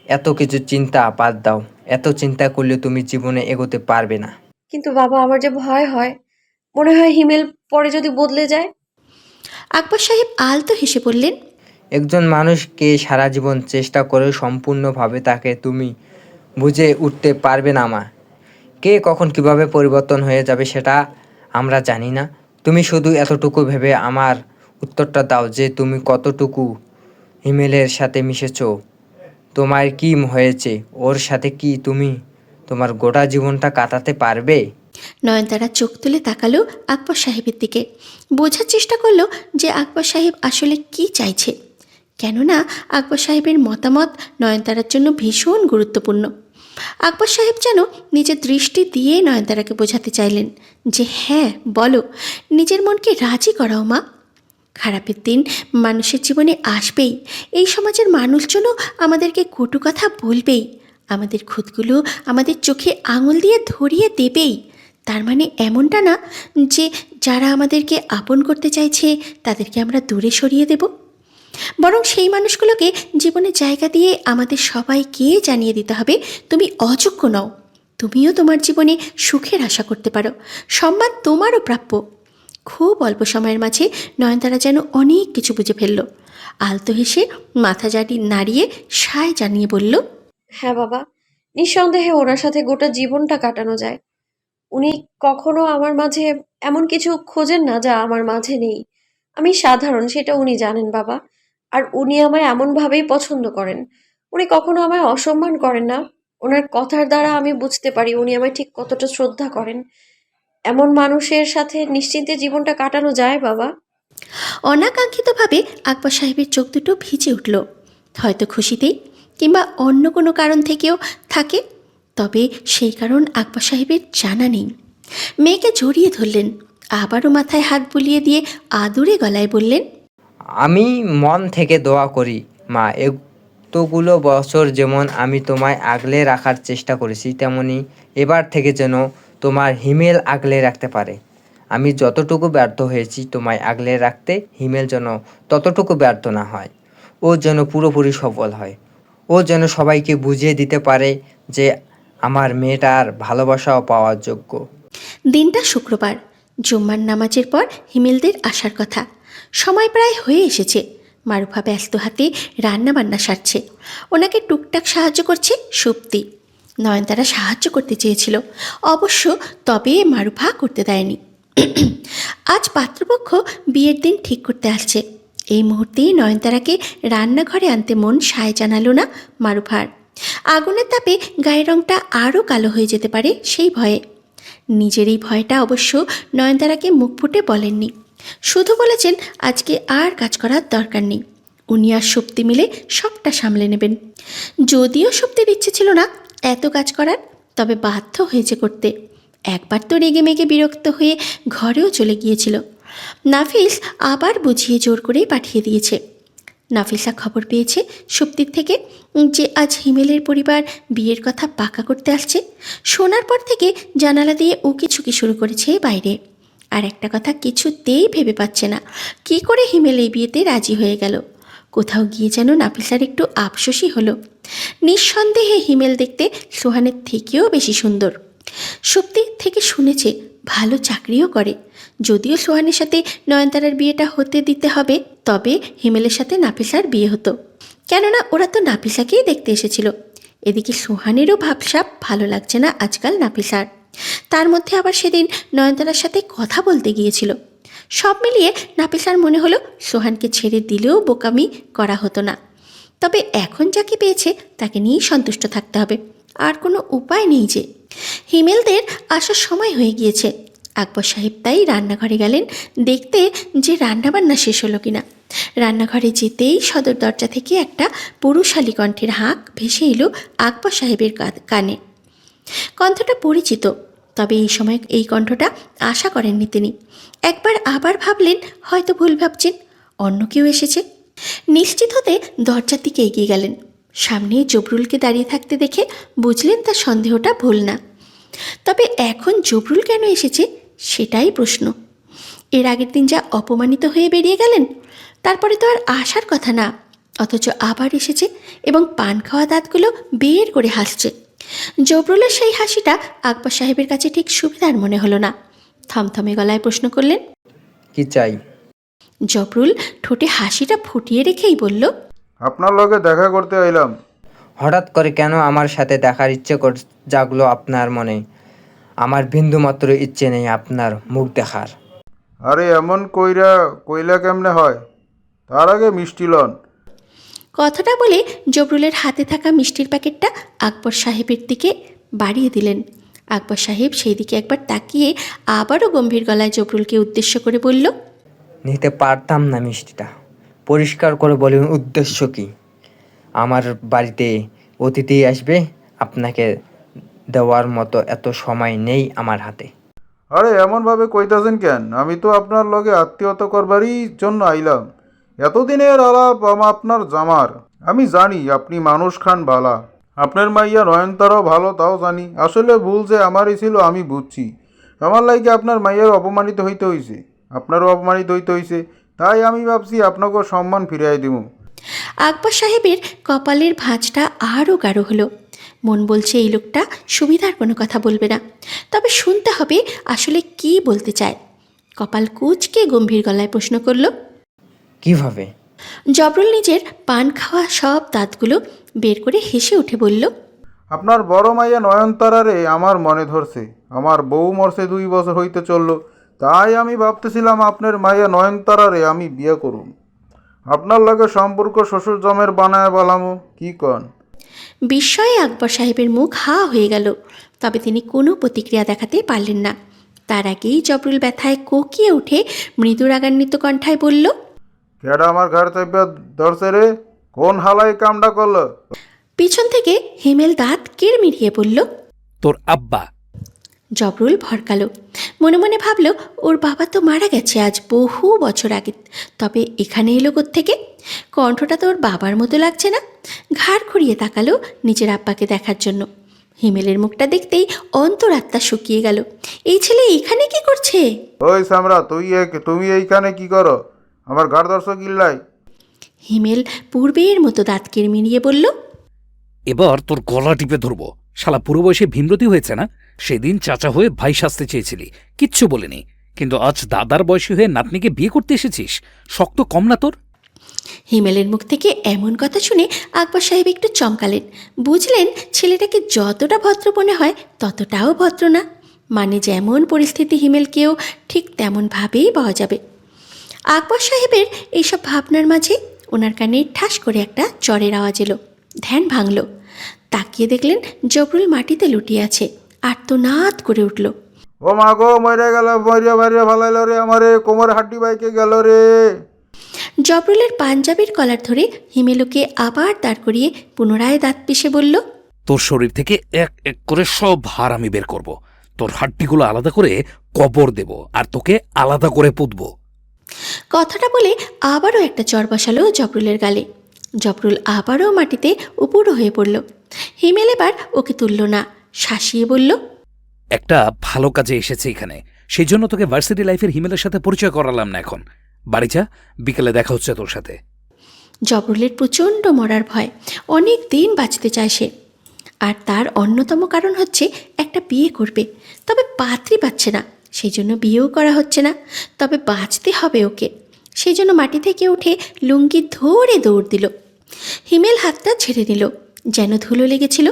Speaker 1: এত কিছু চিন্তা বাদ দাও। এত চিন্তা করলে তুমি জীবনে এগোতে পারবে না।
Speaker 9: কিন্তু বাবা, আমার যে ভয় হয়, মনে হয় হিমেল পরে যদি বদলে যায়।
Speaker 2: আকবর সাহেব আলতো হেসে বললেন,
Speaker 1: একজন মানুষকে সারা জীবন চেষ্টা করে সম্পূর্ণভাবে তাকে তুমি বুঝে উঠতে পারবে না মা। কে কখন কিভাবে পরিবর্তন হয়ে যাবে সেটা আমরা জানি না। তুমি শুধু এতটুকু ভেবে আমার উত্তরটা দাও যে তুমি কতটুকু হিমেলের সাথে মিশেছো, তোমার কি হয়েছে, ওর সাথে কি তুমি তোমার গোটা জীবনটা কাটাতে পারবে?
Speaker 2: নয়নতারা চোখ তুলে তাকালো আকবর সাহেবের দিকে। বোঝার চেষ্টা করলো যে আকবর সাহেব আসলে কি চাইছে। কেননা আকবর সাহেবের মতামত নয়নতারার জন্য ভীষণ গুরুত্বপূর্ণ। আকবর সাহেব যেন নিজের দৃষ্টি দিয়ে নয়নতারাকে বোঝাতে চাইলেন যে হ্যাঁ বলো, নিজের মনকে রাজি করাও মা। খারাপের দিন মানুষের জীবনে আসবেই। এই সমাজের মানুষজনও আমাদেরকে কটু কথা বলবেই, আমাদের খুঁতগুলো আমাদের চোখে আঙুল দিয়ে ধরিয়ে দেবেই। তার মানে এমনটা না যে যারা আমাদেরকে আপন করতে চাইছে তাদেরকে আমরা দূরে সরিয়ে দেব। বরং সেই মানুষগুলোকে জীবনে জায়গা দিয়ে আমাদের সবাইকে জানিয়ে দিতে হবে তুমি অযোগ্য নও। তুমিও তোমার জীবনে সুখের আশা করতে পারো, সম্মান তোমারও প্রাপ্য। খুব অল্প সময়ের মাঝে নয়নতারা যেন অনেক কিছু বুঝে ফেলল। আলতো হেসে মাথা নাড়িয়ে সায় জানিয়ে বলল,
Speaker 9: হ্যাঁ বাবা, নিঃসন্দেহে ওনার সাথে গোটা জীবনটা কাটানো যায়। উনি কখনো আমার মাঝে এমন কিছু খোঁজেন না যা আমার মাঝে নেই। আমি সাধারণ, সেটা উনি জানেন বাবা। আর উনি আমায় এমনভাবেই পছন্দ করেন। উনি কখনো আমায় অসম্মান করেন না। ওনার কথার দ্বারা আমি বুঝতে পারি উনি আমায় ঠিক কতটা শ্রদ্ধা করেন। এমন মানুষের সাথে নিশ্চিন্তে জীবনটা কাটানো যায় বাবা।
Speaker 2: অনাকাঙ্ক্ষিতভাবে আকবর সাহেবের চোখ দুটো ভিজে উঠল। হয়তো খুশিতেই, কিংবা অন্য কোনো কারণ থেকেও থাকে, তবে সেই কারণ আকবর সাহেবের জানা নেই। মেয়েকে জড়িয়ে ধরলেন, আবারও মাথায় হাত বুলিয়ে দিয়ে আদুরে গলায় বললেন,
Speaker 1: আমি মন থেকে দোয়া করি মা, এতগুলো বছর যেমন আমি তোমায় আগলে রাখার চেষ্টা করেছি, তেমনি এবার থেকে যেন তোমার হিমেল আগলে রাখতে পারে। আমি যতটুকু ব্যর্থ হয়েছি তোমায় আগলে রাখতে, হিমেল যেন ততটুকু ব্যর্থ না হয়। ও যেন পুরোপুরি সফল হয়। ও যেন সবাইকে বুঝিয়ে দিতে পারে যে আমার মেয়েটার ভালোবাসাও পাওয়ার যোগ্য।
Speaker 2: দিনটা শুক্রবার, জুম্মার নামাজের পর হিমেলদের আসার কথা। সময় প্রায় হয়ে এসেছে। মারুফা ব্যস্ত হাতে রান্নাবান্না সারছে, ওনাকে টুকটাক সাহায্য করছে সুপ্তি। নয়নতারা সাহায্য করতে চেয়েছিল অবশ্য, তবে মারুফা করতে দেয়নি। আজ পাত্রপক্ষ বিয়ের দিন ঠিক করতে আসছে। এই মুহূর্তেই নয়নতারাকে রান্নাঘরে আনতে মন সায় জানালো না মারুফার। আগুনের তাপে গায়ের রংটা আরও কালো হয়ে যেতে পারে সেই ভয়ে। নিজের এই ভয়টা অবশ্য নয়নতারাকে মুখ ফুটে বলেননি, শুধু বলেছেন আজকে আর কাজ করার দরকার নেই, উনি আর শক্তি মিলে সবটা সামলে নেবেন। যদিও শক্তির ইচ্ছে ছিল না এত কাজ করার, তবে বাধ্য হয়েছে করতে। একবার তো রেগে মেগে বিরক্ত হয়ে ঘরেও চলে গিয়েছিল। নাফিস আবার বুঝিয়ে জোর করেই পাঠিয়ে দিয়েছে। নাফিসা খবর পেয়েছে শক্তির থেকে যে আজ হিমেলের পরিবার বিয়ের কথা পাকা করতে আসছে। শোনার পর থেকে জানালা দিয়ে উকি ঝুঁকি শুরু করেছে বাইরে। আর একটা কথা কিছুতেই ভেবে পাচ্ছে না, কি করে হিমেল এই বিয়েতে রাজি হয়ে গেল। কোথাও গিয়ে যেন নাফিসার একটু আফসোসই হলো। নিঃসন্দেহে হিমেল দেখতে সোহানের থেকেও বেশি সুন্দর। শক্তি থেকে শুনেছে ভালো চাকরিও করে। যদিও সোহানের সাথে নয়নতারার বিয়েটা হতে দিতে হবে, তবে হিমেলের সাথে নাফিসার বিয়ে হতো, কেননা ওরা তো নাফিসাকেই দেখতে এসেছিল। এদিকে সোহানেরও ভাবসাব ভালো লাগছে না আজকাল নাফিসার। তার মধ্যে আবার সেদিন নয়নতারার সাথে কথা বলতে গিয়েছিল। সব মিলিয়ে নাফিসার মনে হলো সোহানকে ছেড়ে দিলেও বোকামি করা হতো না। তবে এখন যাকে পেয়েছে তাকে নিয়েই সন্তুষ্ট থাকতে হবে, আর কোনো উপায় নেই যে। হিমেলদের আসার সময় হয়ে গিয়েছে। আকবর সাহেব তাই রান্নাঘরে গেলেন দেখতে যে রান্নাবান্না শেষ হলো কিনা। রান্নাঘরে যেতেই সদর দরজা থেকে একটা পুরুষালী কণ্ঠের হাঁক ভেসে এলো আকবর সাহেবের কানে। কণ্ঠটা পরিচিত, তবে এই সময় এই কণ্ঠটা আশা করেননি তিনি। একবার আবার ভাবলেন হয়তো ভুল ভাবছেন, অন্য কেউ এসেছে। নিশ্চিত হতে দরজার দিকে এগিয়ে গেলেন। সামনে জবরুলকে দাঁড়িয়ে থাকতে দেখে বুঝলেন তার সন্দেহটা ভুল না। তবে এখন জবরুল কেন এসেছে সেটাই প্রশ্ন। এর আগের দিন যা অপমানিত হয়ে বেরিয়ে গেলেন, তারপরে তো আর আসার কথা না, অথচ আবার এসেছে এবং পান খাওয়া দাঁতগুলো বের করে হাসছে। জবরুলের সেই হাসিটা আকবর সাহেবের কাছে ঠিক সুবিধার মনে হলো না। থমথমে গলায় প্রশ্ন করলেন,
Speaker 1: কি চাই?
Speaker 2: জবরুল ঠোঁটে হাসিটা ফুটিয়ে রেখেই বলল,
Speaker 10: আপনার লগে দেখা করতে আইলাম।
Speaker 1: হঠাৎ করে কেন আমার সাথে দেখার ইচ্ছে জাগলো আপনার মনে? আমার বিন্দুমাত্র ইচ্ছে নেই আপনার মুখ দেখার।
Speaker 10: আরে এমন কইলা কেমনে হয়? তার আগে মিষ্টি লন।
Speaker 2: কথাটা বলে জবরুলের হাতে থাকা মিষ্টির প্যাকেটটা আকবর সাহেবের দিকে বাড়িয়ে দিলেন। আকবর সাহেব সেই দিকে একবার তাকিয়ে আবারও গম্ভীর গলায় জবরুলকে উদ্দেশ্য করে বলল,
Speaker 1: নিতে পারতাম না মিষ্টিটা। পরিষ্কার করে বলুন উদ্দেশ্য কি? আমার বাড়িতে অতিথি আসবে, আপনাকে দেওয়ার মতো এত সময় নেই আমার হাতে।
Speaker 10: আরে এমনভাবে কইতাছেন কেন? আমি তো আপনার লগে আত্মীয়তা করবারই জন্য আইলাম। এতদিনের আলাপ আপনার জামার। আমি জানি আপনি মানুষ খান ভালা। আপনার মাইয়া নয়নতারাও ভালো, তাও জানি। আসলে ভুল যে আমারই ছিল আমি বুঝছি। আমার লাগে আপনার মাইয়ার অপমানিত হইতে হইছে, আপনারও অপমানিত হইতে হইছে। তাই আমি ভাবছি আপনাকে সম্মান ফিরিয়ে দিব।
Speaker 2: আকবর সাহেবের কপালের ভাঁজটা আরও গাঢ় হলো। মন বলছে এই লোকটা সুবিধার কোনো কথা বলবে না, তবে শুনতে হবে আসলে কি বলতে চায়। কপাল কুঁচকে গম্ভীর গলায় প্রশ্ন করল।
Speaker 1: কিভাবে?
Speaker 2: জবরুল নিজের পান খাওয়া সব দাঁতগুলো বের করে হেসে উঠে বলল,
Speaker 10: আপনার বড় মাইয়া নয়নতারারে আমার মনে ধরছে। আমার বউ মরছে 2 বছর হইতে চলল, তাই আমি ভাবতেছিলাম আপনার মাইয়া নয়নতারারে আমি বিয়ে করুন। আপনার লগে সম্পর্ক শ্বশুর জমের বানায় বলামো, কি কন?
Speaker 2: বিস্ময়ে আকবর সাহেবের মুখ হা হয়ে গেল, তবে তিনি কোনো প্রতিক্রিয়া দেখাতে পারলেন না। তার আগেই জবরুল ব্যথায় কোকিয়ে উঠে মৃদু রাগান্বিত কণ্ঠায় বলল,
Speaker 10: কেডা আমার ঘর চাইপা ধরছে রে? কোন হালাই কামটা করলো?
Speaker 2: পিছন থেকে হিমেল দাঁত কিড়মিড়িয়ে বলল।
Speaker 5: তোর আব্বা।
Speaker 2: জবরুল ভরকালো, মনে মনে ভাবল ওর বাবা তো মারা গেছে আজ বহু বছর আগে, তবে এখানে এলো কোত্থেকে? কণ্ঠটা তো ওর বাবার মতো লাগছে না। ঘাড় ঘুরিয়ে তাকালো নিজের আব্বাকে দেখার জন্য। হিমেলের মুখটা দেখতেই অন্তরাত্মা শুকিয়ে গেল। এই ছেলে এখানে কি করছে?
Speaker 10: ওই সামরা, তুমি এইখানে কি করো? আমার ঘর ধরছো কিল্লাই?
Speaker 2: হিমেল পূর্বের মতো দাঁত কিড়মিড়িয়ে বলল,
Speaker 5: এবার তোর গলা টিপে ধরবো। শালা পুরো বয়সে ভীমরতি হয়েছে না? সেদিন চাচা হয়ে ভাই সাজতে চেয়েছিলি, কিচ্ছু বলিনি, কিন্তু আজ দাদার বয়সী হয়ে নাতনিকে বিয়ে করতে এসেছিস, শক্ত কম না তোর?
Speaker 2: হিমেলের মুখ থেকে এমন কথা শুনে আকবর সাহেব একটু চমকালেন। বুঝলেন ছেলেটাকে যতটা ভদ্র মনে হয় ততটাও ভদ্র না, মানে যেমন পরিস্থিতি হিমেলকেও ঠিক তেমনভাবেই পাওয়া যাবে। আকবর সাহেবের এইসব ভাবনার মাঝে ওনার কানে ঠাস করে একটা চরের আওয়াজ এলো। ধ্যান ভাঙল। তাকিয়ে দেখলেন জবরুল মাটিতে লুটিয়ে আছে, আর্তনাদ করে উঠল।
Speaker 10: ও মা গো, মরে গেল, মরিয়া মারিয়া ভালাইল রে, আমারে কোমর হাড্ডি বাইকে গেল রে।
Speaker 2: জবরুলের পাঞ্জাবির কলার ধরে হিমেলকে আবার দাঁড় করিয়ে পুনরায় দাঁত পিষে বলল,
Speaker 5: তোর শরীর থেকে এক এক করে সব ভার আমি বের করব, তোর হাড্ডিগুলো আলাদা করে কবর দেব, আর তোকে আলাদা করে পুঁতব।
Speaker 2: কথাটা বলে আবারও একটা চর বসালো জবরুলের গালে। জবরুল আবারও মাটিতে উপুড়ো হয়ে পড়ল। হিমেল এবার ওকে তুলল না, শাসিয়ে বলল,
Speaker 5: একটা ভালো কাজে এসেছে এখানে, সেই জন্য তোকে ভার্সিটি লাইফের হিমেলের সাথে পরিচয় করালাম না। এখন বাড়ি যা, বিকেলে দেখা হচ্ছে তোর সাথে।
Speaker 2: জবরুলের প্রচণ্ড মরার ভয়, অনেক দিন বাঁচতে চায় সে। আর তার অন্যতম কারণ হচ্ছে একটা বিয়ে করবে, তবে পাত্রী পাচ্ছে না, সেই জন্য বিয়েও করা হচ্ছে না। তবে বাঁচতে হবে ওকে, সেই জন্য মাটি থেকে উঠে লুঙ্গি ধরে দৌড় দিল। হিমেল হাতটা ছেড়ে নিল, যেন ধুলো লেগেছিল।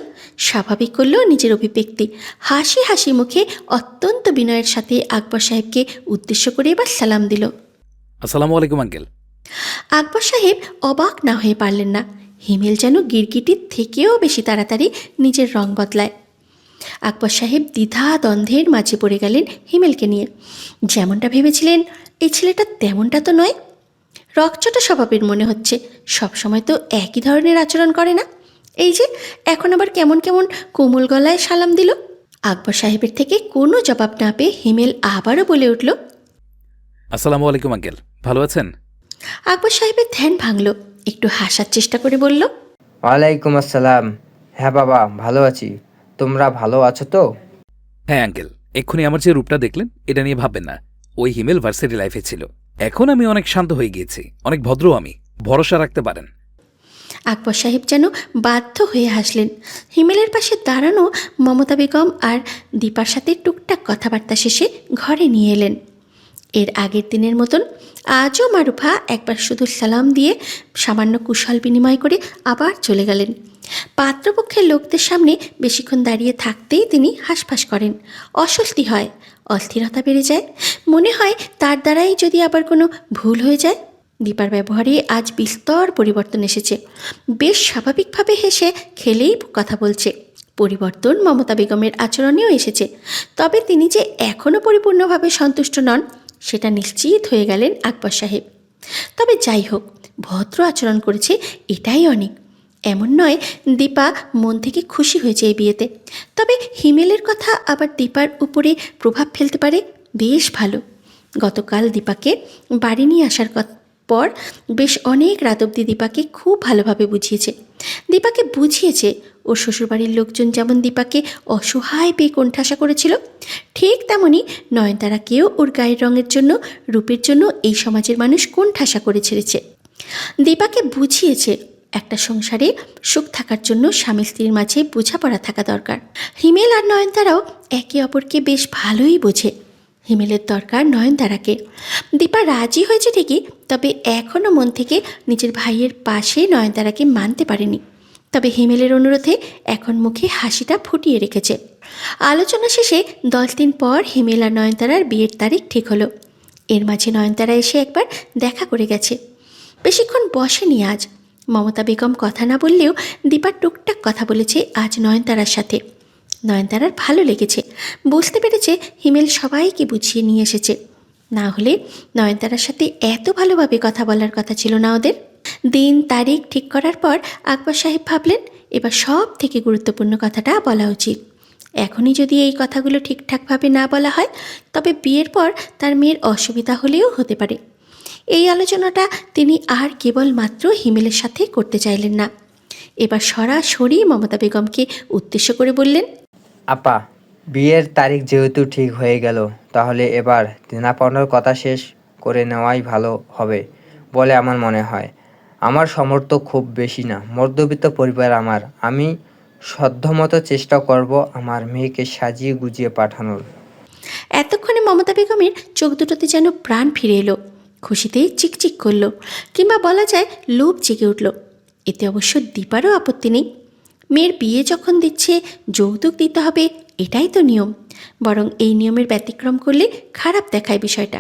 Speaker 2: স্বাভাবিক করল নিজের অভিব্যক্তি, হাসি হাসি মুখে অত্যন্ত বিনয়ের সাথে আকবর সাহেবকে উদ্দেশ্য করে এবার সালাম দিল।
Speaker 5: আসসালামু আলাইকুম আঙ্কেল।
Speaker 2: আকবর সাহেব অবাক না হয়ে পারলেন না। হিমেল যেন গিরগিটির থেকেও বেশি তাড়াতাড়ি নিজের রং বদলায়। আকবর সাহেব দ্বিধা দ্বন্দ্বের মাঝে পড়ে গেলেন হিমেলকে নিয়ে। যেমনটা ভেবেছিলেন এই ছেলেটা তেমনটা তো নয়। রকচটা স্বভাবের মনে হচ্ছে, সবসময় তো একই ধরনের আচরণ করে না। এই যে এখন আবার কেমন কেমন কোমল গলায় সালাম দিল। আকবর সাহেবের থেকে কোনো জবাব না পেয়ে হিমেল আবারও বলে উঠল,
Speaker 5: আসসালামু আলাইকুম আঙ্কেল, ভালো আছেন?
Speaker 2: আকবর সাহেবের ধ্যান ভাঙল, একটু হাসার চেষ্টা করে বলল,
Speaker 1: ওয়ালাইকুম আসসালাম। হ্যাঁ বাবা, ভালো আছি। তোমরা ভালো আছো তো?
Speaker 5: হ্যাঁ আঙ্কেল, এক্ষুনি আমার যে রূপটা দেখলেন এটা নিয়ে ভাববেন না, ওই হিমেল ভার্সিটি লাইফে ছিল। এখন আমি অনেক শান্ত হয়ে গিয়েছি, অনেক ভদ্র, আমি ভরসা রাখতে পারেন।
Speaker 2: আকবর সাহেব যেন বাধ্য হয়ে হাসলেন। হিমেলের পাশে দাঁড়ানো মমতা বেগম আর দীপার সাথে টুকটাক কথাবার্তা শেষে ঘরে নিয়ে এলেন। এর আগের দিনের মতন আজও মারুফা একবার শুধু সালাম দিয়ে সামান্য কুশল বিনিময় করে আবার চলে গেলেন। পাত্রপক্ষের লোকদের সামনে বেশিক্ষণ দাঁড়িয়ে থাকতেই তিনি হাঁসফাঁস করেন। অস্বস্তি হয়, অস্থিরতা বেড়ে যায়। মনে হয় তার দ্বারাই যদি আবার কোনো ভুল হয়ে যায়। দীপার ব্যবহারে আজ বিস্তর পরিবর্তন এসেছে। বেশ স্বাভাবিকভাবে হেসে খেলেই কথা বলছে। পরিবর্তন মমতা বেগমের আচরণেও এসেছে। তবে তিনি যে এখনও পরিপূর্ণভাবে সন্তুষ্ট নন সেটা নিশ্চিত হয়ে গেলেন আকবর সাহেব। তবে যাই হোক, ভদ্র আচরণ করেছে এটাই অনেক। এমন নয় দীপা মন থেকে খুশি হয়েছে এই বিয়েতে। তবে হিমেলের কথা আবার দীপার উপরে প্রভাব ফেলতে পারে, বেশ ভালো। গতকাল দীপাকে বাড়ি নিয়ে আসার পর বেশ অনেক রাত অবধি দীপাকে খুব ভালোভাবে বুঝিয়েছে। দীপাকে বুঝিয়েছে ওর শ্বশুরবাড়ির লোকজন যেমন দীপাকে অসহায় পেয়ে কোণঠাসা করেছিল, ঠিক তেমনি নয়নতারাকেও ওর গায়ের রঙের জন্য, রূপের জন্য এই সমাজের মানুষ কোণঠাসা করে ছেড়েছে। দীপাকে বুঝিয়েছে একটা সংসারে সুখ থাকার জন্য স্বামী স্ত্রীর মাঝে বোঝাপড়া থাকা দরকার। হিমেল আর নয়নতারাও একে অপরকে বেশ ভালোই বোঝে। হিমেলের দরকার নয়নতারাকে। দীপা রাজি হয়েছে ঠিকই, তবে এখনও মন থেকে নিজের ভাইয়ের পাশে নয়নতারাকে মানতে পারেনি। তবে হিমেলের অনুরোধে এখন মুখে হাসিটা ফুটিয়ে রেখেছে। আলোচনা শেষে 10 দিন পর হিমেল আর নয়নতারার বিয়ের তারিখ ঠিক হলো। এর মাঝে নয়নতারা এসে একবার দেখা করে গেছে। বেশিক্ষণ বসেনি আজ। মমতা বেগম কথা না বললেও দীপা টুকটাক কথা বলেছে আজ নয়নতারার সাথে। নয়নতারার ভালো লেগেছে, বুঝতে পেরেছে হিমেল সবাইকে বুঝিয়ে নিয়ে এসেছে। না হলে নয়নতারার সাথে এত ভালোভাবে কথা বলার কথা ছিল না ওদের। দিন তারিখ ঠিক করার পর আকবর সাহেব ভাবলেন এবার সব থেকে গুরুত্বপূর্ণ কথাটা বলা উচিত। এখনই যদি এই কথাগুলো ঠিকঠাকভাবে না বলা হয় তবে বিয়ের পর তার মেয়ের অসুবিধা হলেও হতে পারে। এই আলোচনাটা তিনি আর কেবলমাত্র হিমেলের সাথে করতে চাইলেন না। এবার সরাসরি মমতা বেগমকে উদ্দেশ্য করে বললেন,
Speaker 1: আপা, বিয়ের তারিখ যেহেতু ঠিক হয়ে গেল, তাহলে এবার দেনা পাওনার কথা শেষ করে নেওয়াই ভালো হবে বলে আমার মনে হয়। আমার সামর্থ্য খুব বেশি না, মধ্যবিত্ত পরিবার আমার। আমি সাধ্যমতো চেষ্টা করব আমার মেয়েকে সাজিয়ে গুজিয়ে পাঠানোর।
Speaker 2: এতক্ষণে মমতা বেগমের চোখ দুটোতে যেন প্রাণ ফিরে এলো। খুশিতেই চিকচিক করলো, কিংবা বলা যায় লোভ জেগে উঠল। এতে অবশ্য দীপারও আপত্তি নেই। মেয়ের বিয়ে যখন দিচ্ছে যৌতুক দিতে হবে, এটাই তো নিয়ম। বরং এই নিয়মের ব্যতিক্রম করলে খারাপ দেখায় বিষয়টা।